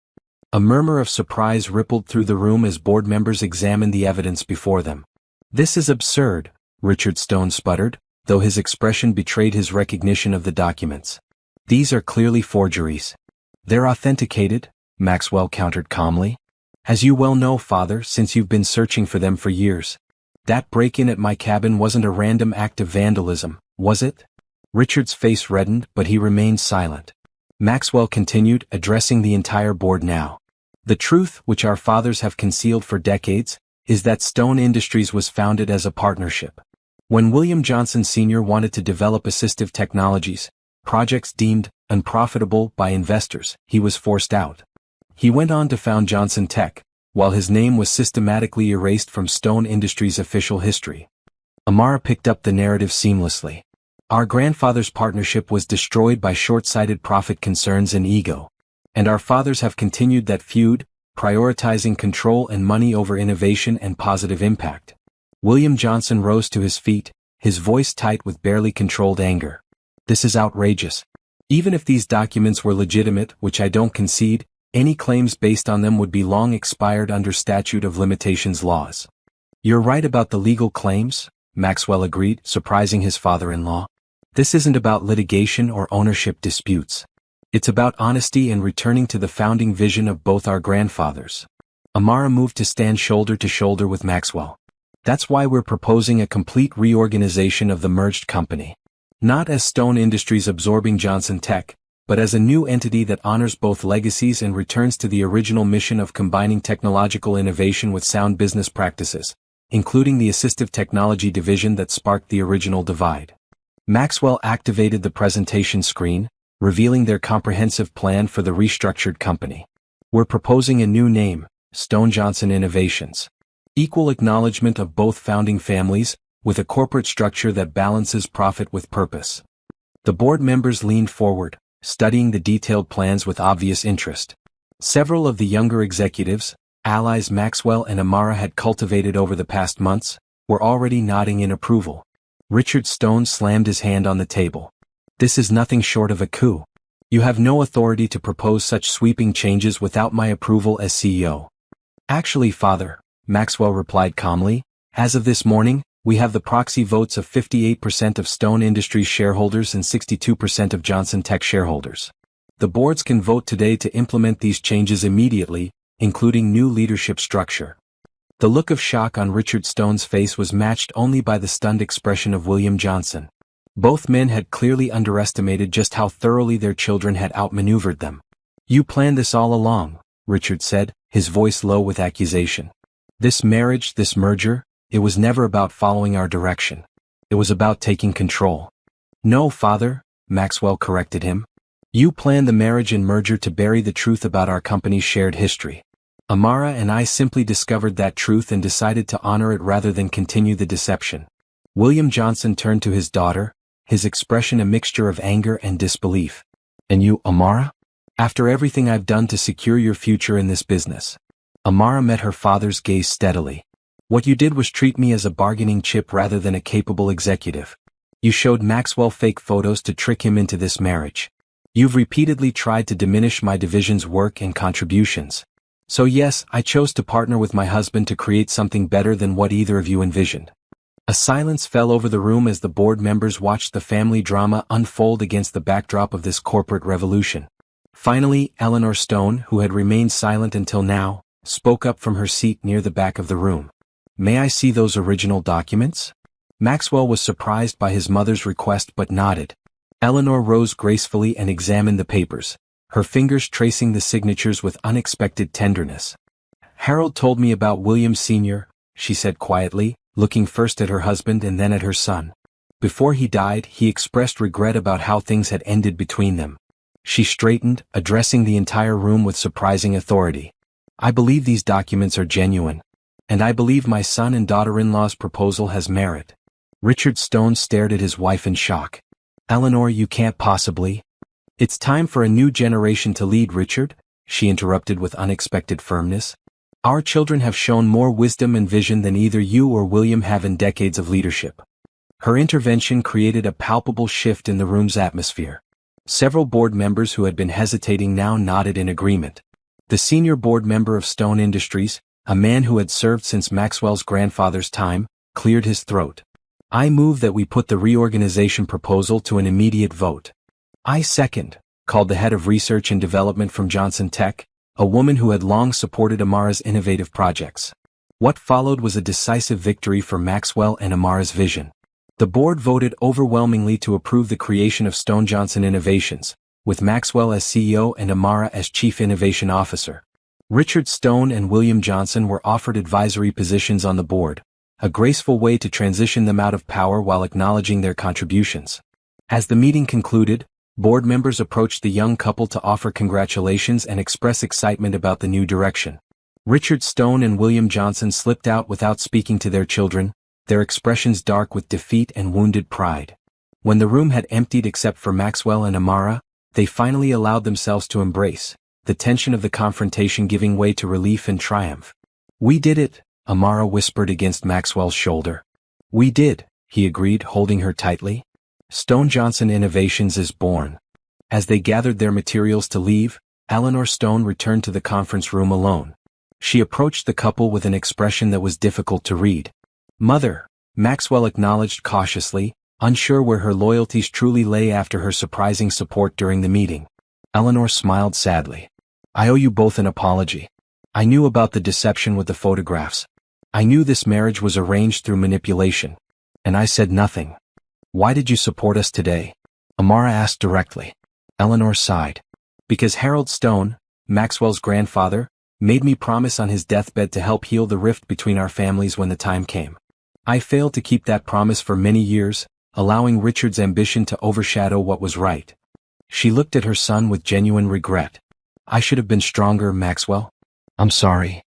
A murmur of surprise rippled through the room as board members examined the evidence before them. "This is absurd," Richard Stone sputtered, though his expression betrayed his recognition of the documents. "These are clearly forgeries." "They're authenticated," Maxwell countered calmly. "As you well know, Father, since you've been searching for them for years. That break-in at my cabin wasn't a random act of vandalism, was it?" Richard's face reddened, but he remained silent. Maxwell continued, addressing the entire board now. "The truth, which our fathers have concealed for decades, is that Stone Industries was founded as a partnership. When William Johnson Sr. wanted to develop assistive technologies, projects deemed unprofitable by investors, he was forced out. He went on to found Johnson Tech, while his name was systematically erased from Stone Industries' official history." Amara picked up the narrative seamlessly. "Our grandfather's partnership was destroyed by short-sighted profit concerns and ego. And our fathers have continued that feud, prioritizing control and money over innovation and positive impact." William Johnson rose to his feet, his voice tight with barely controlled anger. "This is outrageous. Even if these documents were legitimate, which I don't concede, any claims based on them would be long expired under statute of limitations laws." "You're right about the legal claims," Maxwell agreed, surprising his father-in-law. "This isn't about litigation or ownership disputes. It's about honesty and returning to the founding vision of both our grandfathers." Amara moved to stand shoulder to shoulder with Maxwell. "That's why we're proposing a complete reorganization of the merged company. Not as Stone Industries absorbing Johnson Tech, but as a new entity that honors both legacies and returns to the original mission of combining technological innovation with sound business practices, including the assistive technology division that sparked the original divide." Maxwell activated the presentation screen, revealing their comprehensive plan for the restructured company. We're proposing a new name, Stone Johnson Innovations. Equal acknowledgement of both founding families, with a corporate structure that balances profit with purpose. The board members leaned forward, studying the detailed plans with obvious interest. Several of the younger executives, allies Maxwell and Amara had cultivated over the past months, were already nodding in approval. Richard Stone slammed his hand on the table. This is nothing short of a coup. You have no authority to propose such sweeping changes without my approval as CEO. Actually, Father, Maxwell replied calmly, as of this morning, we have the proxy votes of 58% of Stone Industries shareholders and 62% of Johnson Tech shareholders. The boards can vote today to implement these changes immediately, including new leadership structure. The look of shock on Richard Stone's face was matched only by the stunned expression of William Johnson. Both men had clearly underestimated just how thoroughly their children had outmaneuvered them. You planned this all along, Richard said, his voice low with accusation. This marriage, this merger, it was never about following our direction. It was about taking control. No, Father, Maxwell corrected him. You planned the marriage and merger to bury the truth about our company's shared history. Amara and I simply discovered that truth and decided to honor it rather than continue the deception. William Johnson turned to his daughter, his expression a mixture of anger and disbelief. And you, Amara? After everything I've done to secure your future in this business. Amara met her father's gaze steadily. What you did was treat me as a bargaining chip rather than a capable executive. You showed Maxwell fake photos to trick him into this marriage. You've repeatedly tried to diminish my division's work and contributions. So yes, I chose to partner with my husband to create something better than what either of you envisioned. A silence fell over the room as the board members watched the family drama unfold against the backdrop of this corporate revolution. Finally, Eleanor Stone, who had remained silent until now, spoke up from her seat near the back of the room. May I see those original documents? Maxwell was surprised by his mother's request but nodded. Eleanor rose gracefully and examined the papers, her fingers tracing the signatures with unexpected tenderness. Harold told me about William Sr., she said quietly, looking first at her husband and then at her son. Before he died, he expressed regret about how things had ended between them. She straightened, addressing the entire room with surprising authority. I believe these documents are genuine. And I believe my son and daughter-in-law's proposal has merit. Richard Stone stared at his wife in shock. Eleanor, you can't possibly. It's time for a new generation to lead, Richard, she interrupted with unexpected firmness. Our children have shown more wisdom and vision than either you or William have in decades of leadership. Her intervention created a palpable shift in the room's atmosphere. Several board members who had been hesitating now nodded in agreement. The senior board member of Stone Industries, a man who had served since Maxwell's grandfather's time, cleared his throat. I move that we put the reorganization proposal to an immediate vote. I second, called the head of research and development from Johnson Tech, a woman who had long supported Amara's innovative projects. What followed was a decisive victory for Maxwell and Amara's vision. The board voted overwhelmingly to approve the creation of Stone Johnson Innovations, with Maxwell as CEO and Amara as Chief Innovation Officer. Richard Stone and William Johnson were offered advisory positions on the board, a graceful way to transition them out of power while acknowledging their contributions. As the meeting concluded, board members approached the young couple to offer congratulations and express excitement about the new direction. Richard Stone and William Johnson slipped out without speaking to their children, their expressions dark with defeat and wounded pride. When the room had emptied except for Maxwell and Amara, they finally allowed themselves to embrace, the tension of the confrontation giving way to relief and triumph. We did it, Amara whispered against Maxwell's shoulder. We did, he agreed, holding her tightly. Stone Johnson Innovations is born. As they gathered their materials to leave, Eleanor Stone returned to the conference room alone. She approached the couple with an expression that was difficult to read. Mother, Maxwell acknowledged cautiously, unsure where her loyalties truly lay after her surprising support during the meeting. Eleanor smiled sadly. I owe you both an apology. I knew about the deception with the photographs. I knew this marriage was arranged through manipulation. And I said nothing. Why did you support us today? Amara asked directly. Eleanor sighed. Because Harold Stone, Maxwell's grandfather, made me promise on his deathbed to help heal the rift between our families when the time came. I failed to keep that promise for many years, allowing Richard's ambition to overshadow what was right. She looked at her son with genuine regret. I should have been stronger, Maxwell. I'm sorry.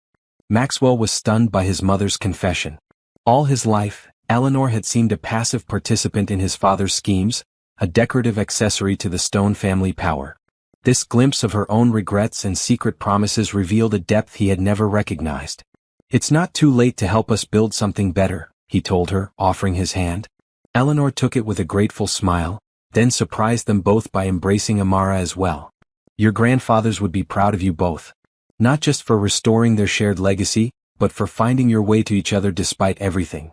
Maxwell was stunned by his mother's confession. All his life, Eleanor had seemed a passive participant in his father's schemes, a decorative accessory to the Stone family power. This glimpse of her own regrets and secret promises revealed a depth he had never recognized. It's not too late to help us build something better, he told her, offering his hand. Eleanor took it with a grateful smile, then surprised them both by embracing Amara as well. Your grandfathers would be proud of you both. Not just for restoring their shared legacy, but for finding your way to each other despite everything.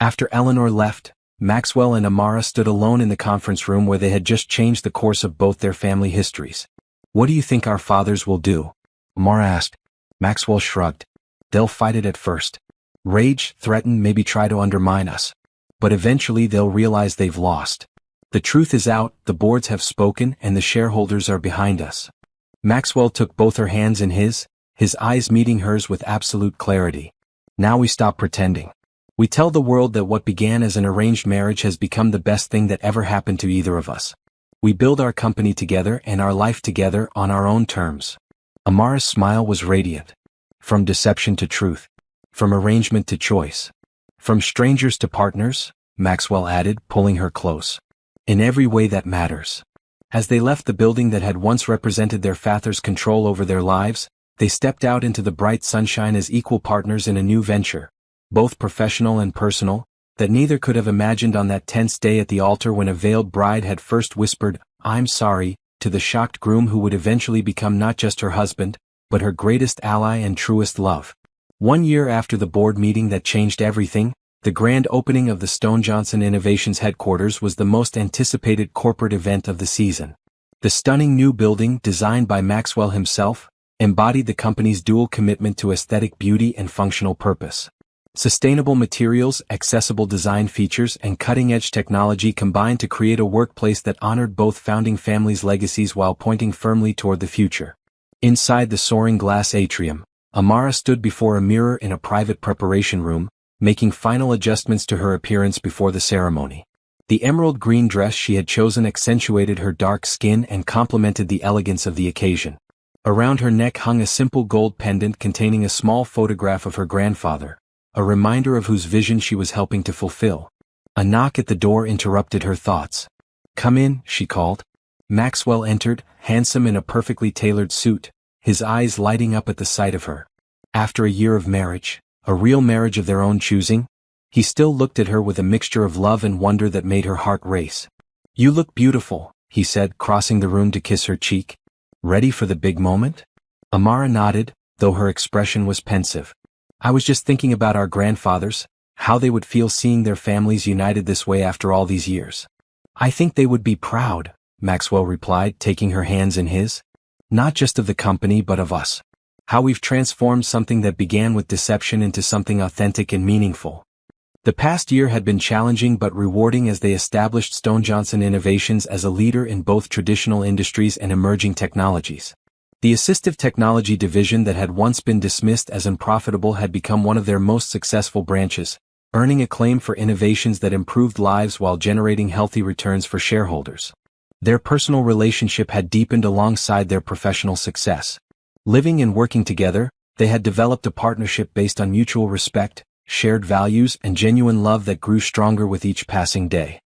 After Eleanor left, Maxwell and Amara stood alone in the conference room where they had just changed the course of both their family histories. What do you think our fathers will do? Amara asked. Maxwell shrugged. They'll fight it at first. Rage, threaten, maybe try to undermine us. But eventually they'll realize they've lost. The truth is out, the boards have spoken, and the shareholders are behind us. Maxwell took both her hands in his eyes meeting hers with absolute clarity. Now we stop pretending. We tell the world that what began as an arranged marriage has become the best thing that ever happened to either of us. We build our company together and our life together on our own terms. Amara's smile was radiant. From deception to truth. From arrangement to choice. From strangers to partners, Maxwell added, pulling her close. In every way that matters. As they left the building that had once represented their father's control over their lives, they stepped out into the bright sunshine as equal partners in a new venture, both professional and personal, that neither could have imagined on that tense day at the altar when a veiled bride had first whispered, "I'm sorry," to the shocked groom who would eventually become not just her husband, but her greatest ally and truest love. 1 year after the board meeting that changed everything, the grand opening of the Stone Johnson Innovations headquarters was the most anticipated corporate event of the season. The stunning new building, designed by Maxwell himself, embodied the company's dual commitment to aesthetic beauty and functional purpose. Sustainable materials, accessible design features, and cutting-edge technology combined to create a workplace that honored both founding families' legacies while pointing firmly toward the future. Inside the soaring glass atrium, Amara stood before a mirror in a private preparation room, making final adjustments to her appearance before the ceremony. The emerald green dress she had chosen accentuated her dark skin and complemented the elegance of the occasion. Around her neck hung a simple gold pendant containing a small photograph of her grandfather, a reminder of whose vision she was helping to fulfill. A knock at the door interrupted her thoughts. "Come in," she called. Maxwell entered, handsome in a perfectly tailored suit, his eyes lighting up at the sight of her. After a year of marriage, a real marriage of their own choosing, he still looked at her with a mixture of love and wonder that made her heart race. "You look beautiful," he said, crossing the room to kiss her cheek. "Ready for the big moment?" Amara nodded, though her expression was pensive. "I was just thinking about our grandfathers, how they would feel seeing their families united this way after all these years." "I think they would be proud," Maxwell replied, taking her hands in his. "Not just of the company but of us. How we've transformed something that began with deception into something authentic and meaningful." The past year had been challenging but rewarding as they established Stone Johnson Innovations as a leader in both traditional industries and emerging technologies. The assistive technology division that had once been dismissed as unprofitable had become one of their most successful branches, earning acclaim for innovations that improved lives while generating healthy returns for shareholders. Their personal relationship had deepened alongside their professional success. Living and working together, they had developed a partnership based on mutual respect, shared values, and genuine love that grew stronger with each passing day.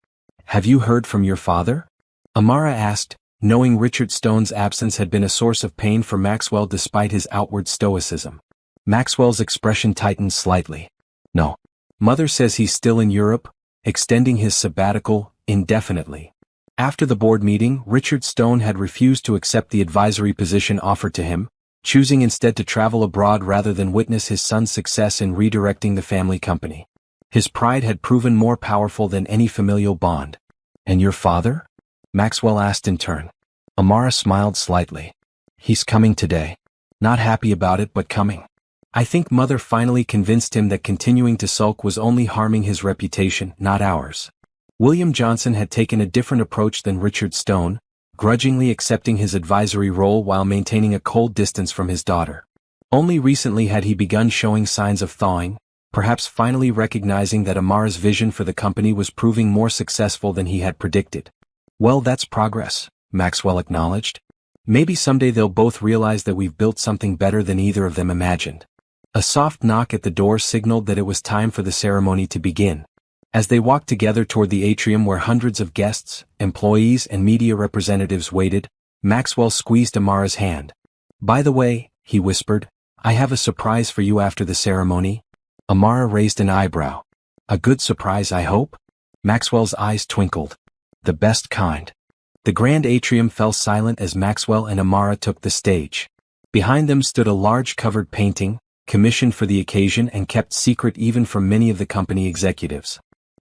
"Have you heard from your father?" Amara asked, knowing Richard Stone's absence had been a source of pain for Maxwell despite his outward stoicism. Maxwell's expression tightened slightly. "No. Mother says he's still in Europe, extending his sabbatical indefinitely." After the board meeting, Richard Stone had refused to accept the advisory position offered to him, choosing instead to travel abroad rather than witness his son's success in redirecting the family company. His pride had proven more powerful than any familial bond. "And your father?" Maxwell asked in turn. Amara smiled slightly. "He's coming today. Not happy about it, but coming. I think Mother finally convinced him that continuing to sulk was only harming his reputation, not ours." William Johnson had taken a different approach than Richard Stone, grudgingly accepting his advisory role while maintaining a cold distance from his daughter. Only recently had he begun showing signs of thawing, perhaps finally recognizing that Amara's vision for the company was proving more successful than he had predicted. "Well, that's progress," Maxwell acknowledged. Maybe someday they'll both realize that we've built something better than either of them imagined. A soft knock at the door signaled that it was time for the ceremony to begin. As they walked together toward the atrium where hundreds of guests, employees and media representatives waited, Maxwell squeezed Amara's hand. "By the way," he whispered, "I have a surprise for you after the ceremony." Amara raised an eyebrow. "A good surprise, I hope?" Maxwell's eyes twinkled. "The best kind." The grand atrium fell silent as Maxwell and Amara took the stage. Behind them stood a large covered painting, commissioned for the occasion and kept secret even from many of the company executives.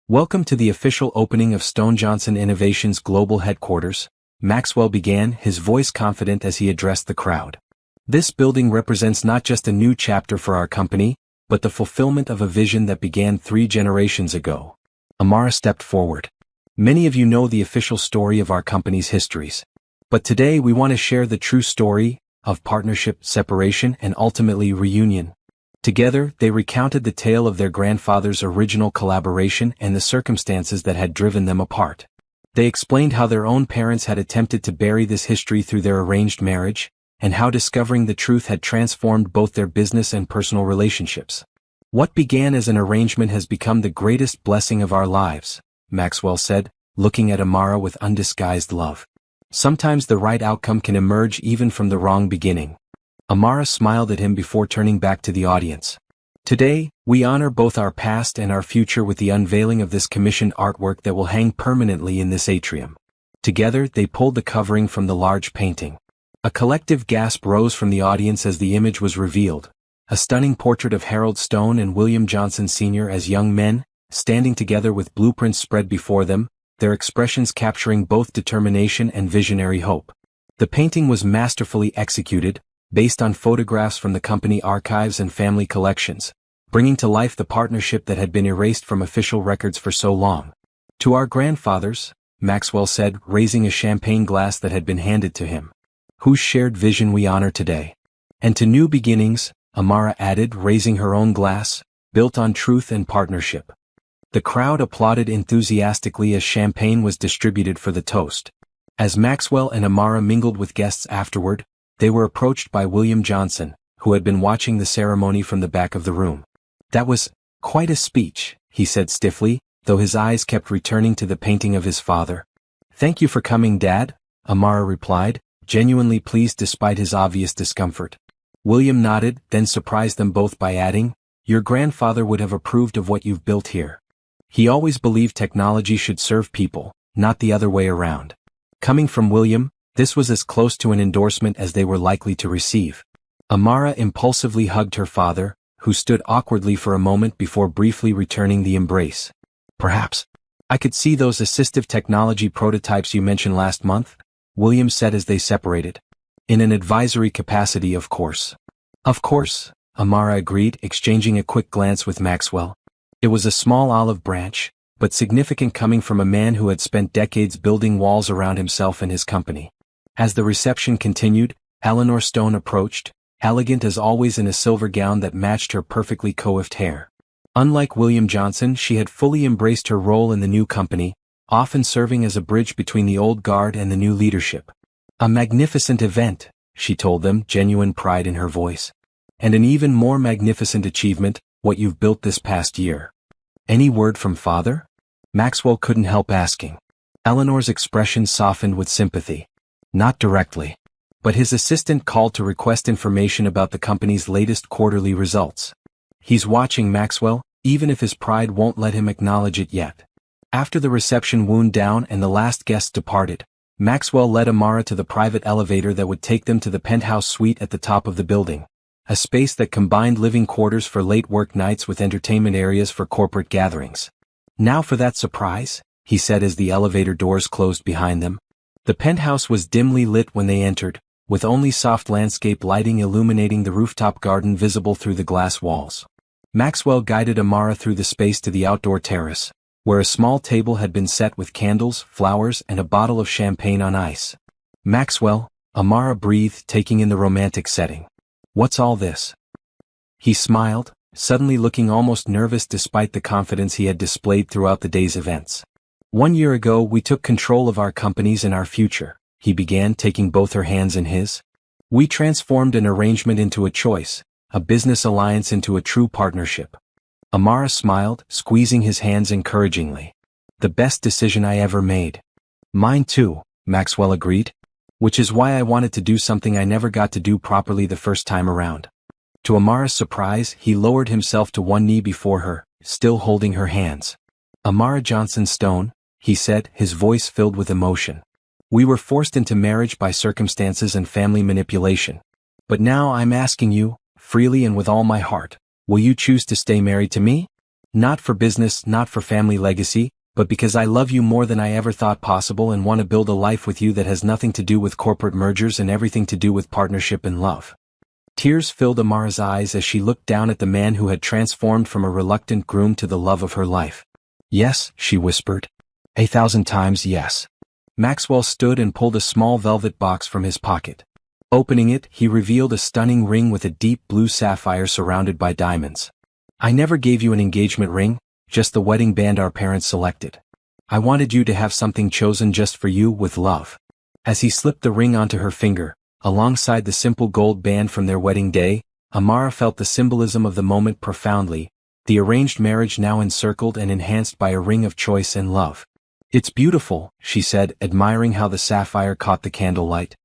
"Welcome to the official opening of Stone Johnson Innovations Global Headquarters," Maxwell began, his voice confident as he addressed the crowd. "This building represents not just a new chapter for our company, but the fulfillment of a vision that began 3 generations ago." Amara stepped forward. "Many of you know the official story of our company's histories. But today we want to share the true story of partnership, separation, and ultimately reunion." Together, they recounted the tale of their grandfather's original collaboration and the circumstances that had driven them apart. They explained how their own parents had attempted to bury this history through their arranged marriage, and how discovering the truth had transformed both their business and personal relationships. "What began as an arrangement has become the greatest blessing of our lives," Maxwell said, looking at Amara with undisguised love. "Sometimes the right outcome can emerge even from the wrong beginning." Amara smiled at him before turning back to the audience. "Today, we honor both our past and our future with the unveiling of this commissioned artwork that will hang permanently in this atrium." Together, they pulled the covering from the large painting. A collective gasp rose from the audience as the image was revealed. A stunning portrait of Harold Stone and William Johnson Sr. as young men, standing together with blueprints spread before them, their expressions capturing both determination and visionary hope. The painting was masterfully executed, based on photographs from the company archives and family collections, bringing to life the partnership that had been erased from official records for so long. "To our grandfathers," Maxwell said, raising a champagne glass that had been handed to him, "whose shared vision we honor today. And to new beginnings," Amara added, raising her own glass, "built on truth and partnership." The crowd applauded enthusiastically as champagne was distributed for the toast. As Maxwell and Amara mingled with guests afterward, they were approached by William Johnson, who had been watching the ceremony from the back of the room. "That was quite a speech," he said stiffly, though his eyes kept returning to the painting of his father. "Thank you for coming, Dad," Amara replied, genuinely pleased despite his obvious discomfort. William nodded, then surprised them both by adding, "Your grandfather would have approved of what you've built here. He always believed technology should serve people, not the other way around." Coming from William, this was as close to an endorsement as they were likely to receive. Amara impulsively hugged her father, who stood awkwardly for a moment before briefly returning the embrace. "Perhaps I could see those assistive technology prototypes you mentioned last month," William said as they separated. "In an advisory capacity, of course." "Of course," Amara agreed, exchanging a quick glance with Maxwell. It was a small olive branch, but significant coming from a man who had spent decades building walls around himself and his company. As the reception continued, Eleanor Stone approached, elegant as always in a silver gown that matched her perfectly coiffed hair. Unlike William Johnson, she had fully embraced her role in the new company, often serving as a bridge between the old guard and the new leadership. "A magnificent event," she told them, genuine pride in her voice. "And an even more magnificent achievement, what you've built this past year." "Any word from Father?" Maxwell couldn't help asking. Eleanor's expression softened with sympathy. "Not directly. But his assistant called to request information about the company's latest quarterly results. He's watching, Maxwell, even if his pride won't let him acknowledge it yet." After the reception wound down and the last guests departed, Maxwell led Amara to the private elevator that would take them to the penthouse suite at the top of the building, a space that combined living quarters for late work nights with entertainment areas for corporate gatherings. "Now for that surprise," he said as the elevator doors closed behind them. The penthouse was dimly lit when they entered, with only soft landscape lighting illuminating the rooftop garden visible through the glass walls. Maxwell guided Amara through the space to the outdoor terrace, where a small table had been set with candles, flowers, and a bottle of champagne on ice. "Maxwell," Amara breathed, taking in the romantic setting. "What's all this?" He smiled, suddenly looking almost nervous despite the confidence he had displayed throughout the day's events. "1 year ago we took control of our companies and our future. he began, taking both her hands in his. We transformed an arrangement into a choice, a business alliance into a true partnership. Amara smiled, squeezing his hands encouragingly. The best decision I ever made. Mine too, Maxwell agreed. Which is why I wanted to do something I never got to do properly the first time around. To Amara's surprise, he lowered himself to one knee before her, still holding her hands. Amara Johnson Stone, he said, his voice filled with emotion. We were forced into marriage by circumstances and family manipulation. But now I'm asking you, freely and with all my heart, will you choose to stay married to me? Not for business, not for family legacy, but because I love you more than I ever thought possible and want to build a life with you that has nothing to do with corporate mergers and everything to do with partnership and love. Tears filled Amara's eyes as she looked down at the man who had transformed from a reluctant groom to the love of her life. Yes, she whispered. 1,000 times yes. Maxwell stood and pulled a small velvet box from his pocket. Opening it, he revealed a stunning ring with a deep blue sapphire surrounded by diamonds. I never gave you an engagement ring, just the wedding band our parents selected. I wanted you to have something chosen just for you with love. As he slipped the ring onto her finger, alongside the simple gold band from their wedding day, Amara felt the symbolism of the moment profoundly, the arranged marriage now encircled and enhanced by a ring of choice and love. It's beautiful, she said, admiring how the sapphire caught the candlelight.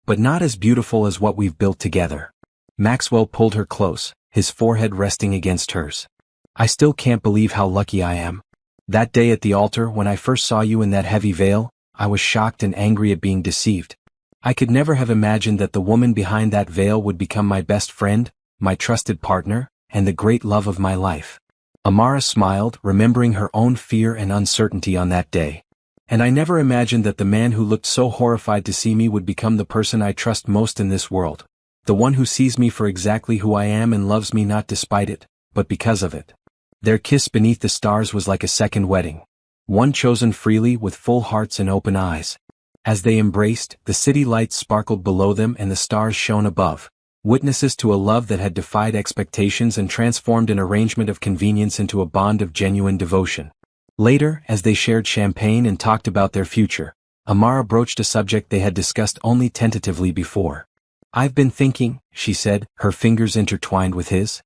But not as beautiful as what we've built together. Maxwell pulled her close, his forehead resting against hers. I still can't believe how lucky I am. That day at the altar when I first saw you in that heavy veil, I was shocked and angry at being deceived. I could never have imagined that the woman behind that veil would become my best friend, my trusted partner, and the great love of my life. Amara smiled, remembering her own fear and uncertainty on that day. And I never imagined that the man who looked so horrified to see me would become the person I trust most in this world. The one who sees me for exactly who I am and loves me not despite it, but because of it. Their kiss beneath the stars was like a second wedding. One chosen freely with full hearts and open eyes. As they embraced, the city lights sparkled below them and the stars shone above, witnesses to a love that had defied expectations and transformed an arrangement of convenience into a bond of genuine devotion. Later, as they shared champagne and talked about their future, Amara broached a subject they had discussed only tentatively before. I've been thinking, she said, her fingers intertwined with his,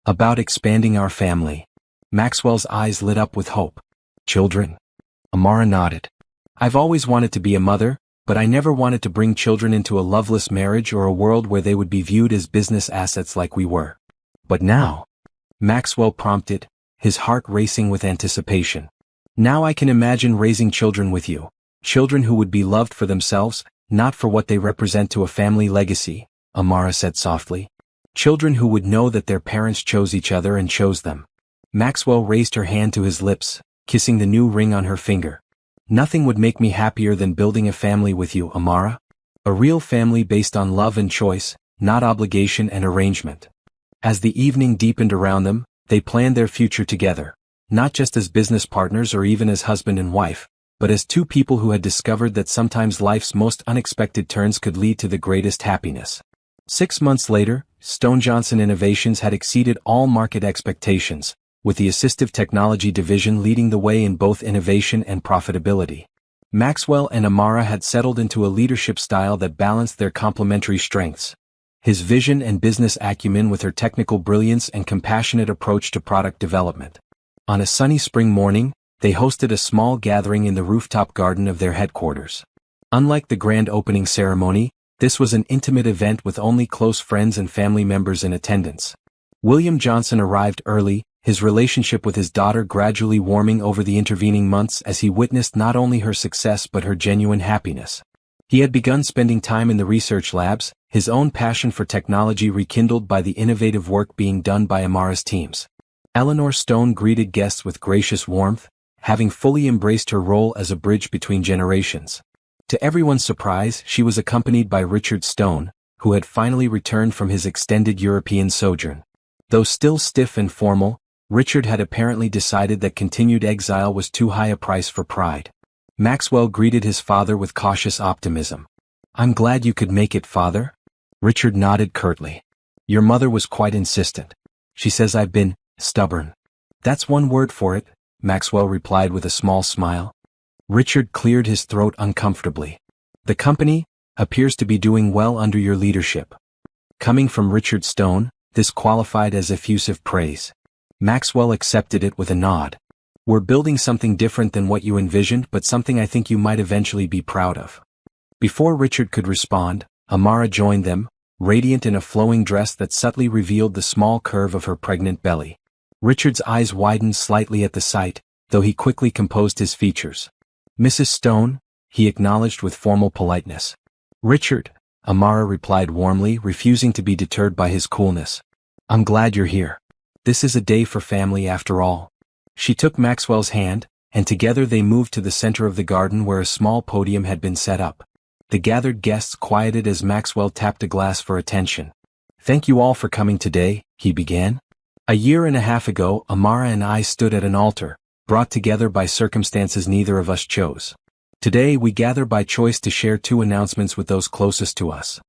about expanding our family. Maxwell's eyes lit up with hope. Children? Amara nodded. I've always wanted to be a mother, but I never wanted to bring children into a loveless marriage or a world where they would be viewed as business assets like we were. But now, Maxwell prompted, his heart racing with anticipation. Now I can imagine raising children with you, children who would be loved for themselves, not for what they represent to a family legacy, Amara said softly. Children who would know that their parents chose each other and chose them. Maxwell raised her hand to his lips, kissing the new ring on her finger. Nothing would make me happier than building a family with you, Amara. A real family based on love and choice, not obligation and arrangement. As the evening deepened around them, they planned their future together, not just as business partners or even as husband and wife, but as two people who had discovered that sometimes life's most unexpected turns could lead to the greatest happiness. 6 months later, Stone Johnson Innovations had exceeded all market expectations, with the assistive technology division leading the way in both innovation and profitability. Maxwell and Amara had settled into a leadership style that balanced their complementary strengths. His vision and business acumen with her technical brilliance and compassionate approach to product development. On a sunny spring morning, they hosted a small gathering in the rooftop garden of their headquarters. Unlike the grand opening ceremony, this was an intimate event with only close friends and family members in attendance. William Johnson arrived early, his relationship with his daughter gradually warming over the intervening months as he witnessed not only her success but her genuine happiness. He had begun spending time in the research labs, his own passion for technology rekindled by the innovative work being done by Amara's teams. Eleanor Stone greeted guests with gracious warmth, having fully embraced her role as a bridge between generations. To everyone's surprise, she was accompanied by Richard Stone, who had finally returned from his extended European sojourn. Though still stiff and formal, Richard had apparently decided that continued exile was too high a price for pride. Maxwell greeted his father with cautious optimism. "I'm glad you could make it, Father." Richard nodded curtly. "Your mother was quite insistent. She says I've been stubborn." "That's one word for it," Maxwell replied with a small smile. Richard cleared his throat uncomfortably. The company appears to be doing well under your leadership. Coming from Richard Stone, this qualified as effusive praise. Maxwell accepted it with a nod. We're building something different than what you envisioned, but something I think you might eventually be proud of. Before Richard could respond, Amara joined them, radiant in a flowing dress that subtly revealed the small curve of her pregnant belly. Richard's eyes widened slightly at the sight, though he quickly composed his features. "Mrs. Stone," he acknowledged with formal politeness. "Richard," Amara replied warmly, refusing to be deterred by his coolness. "I'm glad you're here. This is a day for family after all." She took Maxwell's hand, and together they moved to the center of the garden where a small podium had been set up. The gathered guests quieted as Maxwell tapped a glass for attention. "Thank you all for coming today," he began. "A year and a half ago, Amara and I stood at an altar, brought together by circumstances neither of us chose. Today we gather by choice to share two announcements with those closest to us."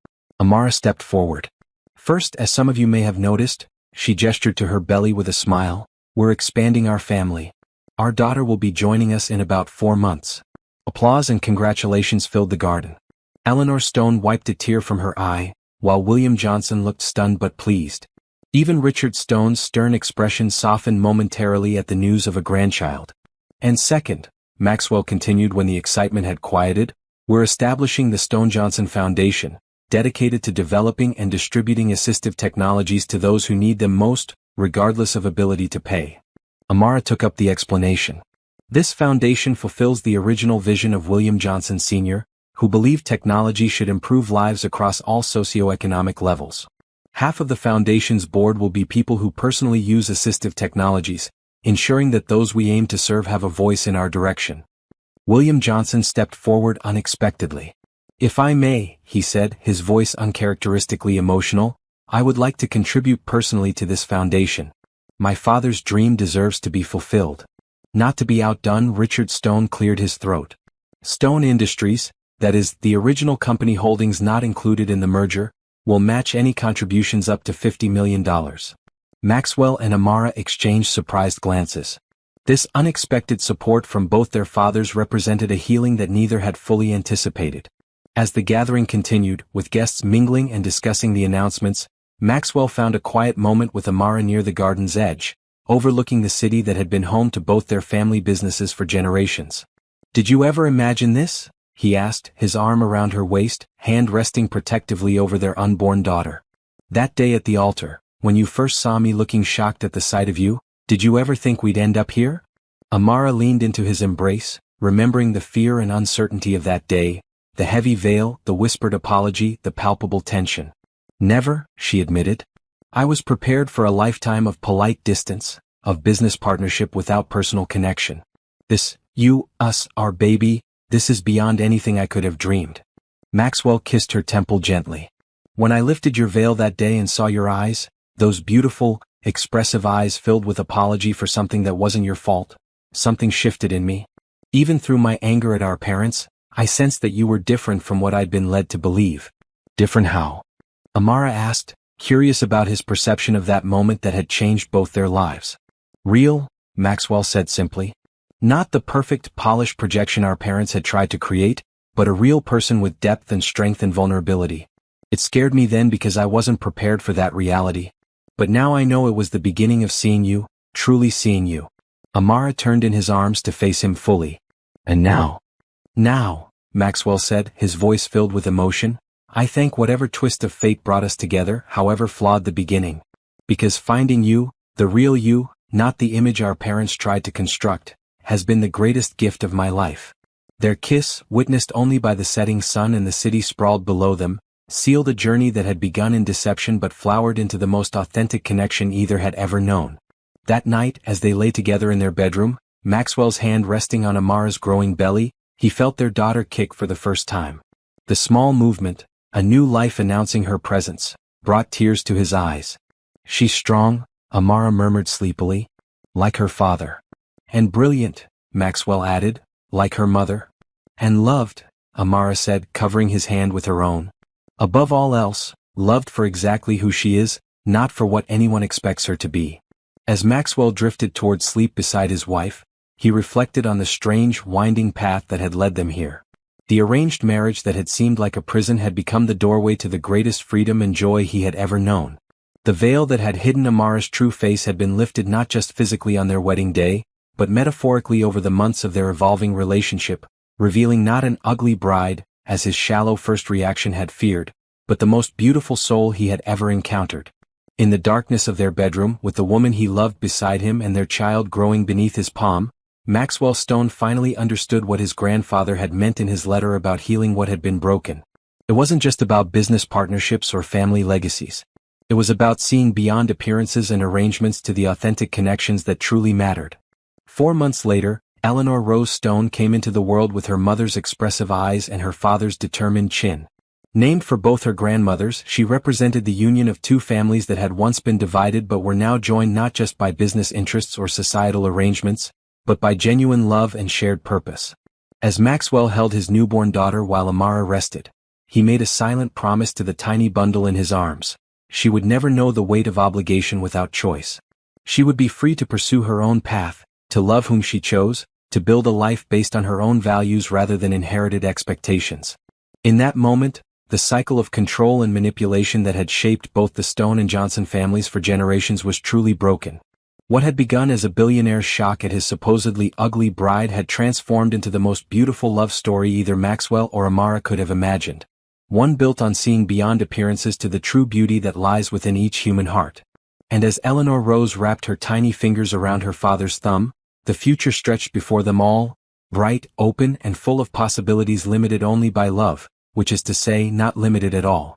Amara stepped forward. "First, as some of you may have noticed," she gestured to her belly with a smile, "we're expanding our family. Our daughter will be joining us in about 4 months." Applause and congratulations filled the garden. Eleanor Stone wiped a tear from her eye, while William Johnson looked stunned but pleased. Even Richard Stone's stern expression softened momentarily at the news of a grandchild. "And second," Maxwell continued when the excitement had quieted, "we're establishing the Stone-Johnson Foundation, dedicated to developing and distributing assistive technologies to those who need them most, regardless of ability to pay." Amara took up the explanation. "This foundation fulfills the original vision of William Johnson Sr., who believed technology should improve lives across all socioeconomic levels. Half of the foundation's board will be people who personally use assistive technologies, ensuring that those we aim to serve have a voice in our direction." William Johnson stepped forward unexpectedly. "If I may," he said, his voice uncharacteristically emotional, "I would like to contribute personally to this foundation. My father's dream deserves to be fulfilled." Not to be outdone, Richard Stone cleared his throat. "Stone Industries, that is, the original company holdings not included in the merger, will match any contributions up to $50 million. Maxwell and Amara exchanged surprised glances. This unexpected support from both their fathers represented a healing that neither had fully anticipated. As the gathering continued, with guests mingling and discussing the announcements, Maxwell found a quiet moment with Amara near the garden's edge, overlooking the city that had been home to both their family businesses for generations. "Did you ever imagine this?" he asked, his arm around her waist, hand resting protectively over their unborn daughter. "That day at the altar, when you first saw me looking shocked at the sight of you, did you ever think we'd end up here?" Amara leaned into his embrace, remembering the fear and uncertainty of that day, the heavy veil, the whispered apology, the palpable tension. "Never," she admitted. "I was prepared for a lifetime of polite distance, of business partnership without personal connection. This, you, us, our baby, this is beyond anything I could have dreamed." Maxwell kissed her temple gently. "When I lifted your veil that day and saw your eyes, those beautiful, expressive eyes filled with apology for something that wasn't your fault, something shifted in me. Even through my anger at our parents, I sensed that you were different from what I'd been led to believe." "Different how?" Amara asked, curious about his perception of that moment that had changed both their lives. "Real," Maxwell said simply. "Not the perfect, polished projection our parents had tried to create, but a real person with depth and strength and vulnerability. It scared me then because I wasn't prepared for that reality. But now I know it was the beginning of seeing you, truly seeing you." Amara turned in his arms to face him fully. "And now?" "Now," Maxwell said, his voice filled with emotion, "I thank whatever twist of fate brought us together, however flawed the beginning. Because finding you, the real you, not the image our parents tried to construct, has been the greatest gift of my life." Their kiss, witnessed only by the setting sun and the city sprawled below them, sealed a journey that had begun in deception but flowered into the most authentic connection either had ever known. That night, as they lay together in their bedroom, Maxwell's hand resting on Amara's growing belly, he felt their daughter kick for the first time. The small movement, a new life announcing her presence, brought tears to his eyes. "She's strong," Amara murmured sleepily. "Like her father." "And brilliant," Maxwell added, "like her mother." "And loved," Amara said, covering his hand with her own. "Above all else, loved for exactly who she is, not for what anyone expects her to be." As Maxwell drifted toward sleep beside his wife, he reflected on the strange, winding path that had led them here. The arranged marriage that had seemed like a prison had become the doorway to the greatest freedom and joy he had ever known. The veil that had hidden Amara's true face had been lifted not just physically on their wedding day, but metaphorically over the months of their evolving relationship, revealing not an ugly bride, as his shallow first reaction had feared, but the most beautiful soul he had ever encountered. In the darkness of their bedroom, with the woman he loved beside him and their child growing beneath his palm, Maxwell Stone finally understood what his grandfather had meant in his letter about healing what had been broken. It wasn't just about business partnerships or family legacies. It was about seeing beyond appearances and arrangements to the authentic connections that truly mattered. 4 months later, Eleanor Rose Stone came into the world with her mother's expressive eyes and her father's determined chin. Named for both her grandmothers, she represented the union of two families that had once been divided but were now joined not just by business interests or societal arrangements, but by genuine love and shared purpose. As Maxwell held his newborn daughter while Amara rested, he made a silent promise to the tiny bundle in his arms. She would never know the weight of obligation without choice. She would be free to pursue her own path, to love whom she chose, to build a life based on her own values rather than inherited expectations. In that moment, the cycle of control and manipulation that had shaped both the Stone and Johnson families for generations was truly broken. What had begun as a billionaire's shock at his supposedly ugly bride had transformed into the most beautiful love story either Maxwell or Amara could have imagined. One built on seeing beyond appearances to the true beauty that lies within each human heart. And as Eleanor Rose wrapped her tiny fingers around her father's thumb, the future stretched before them all, bright, open, and full of possibilities limited only by love, which is to say, not limited at all.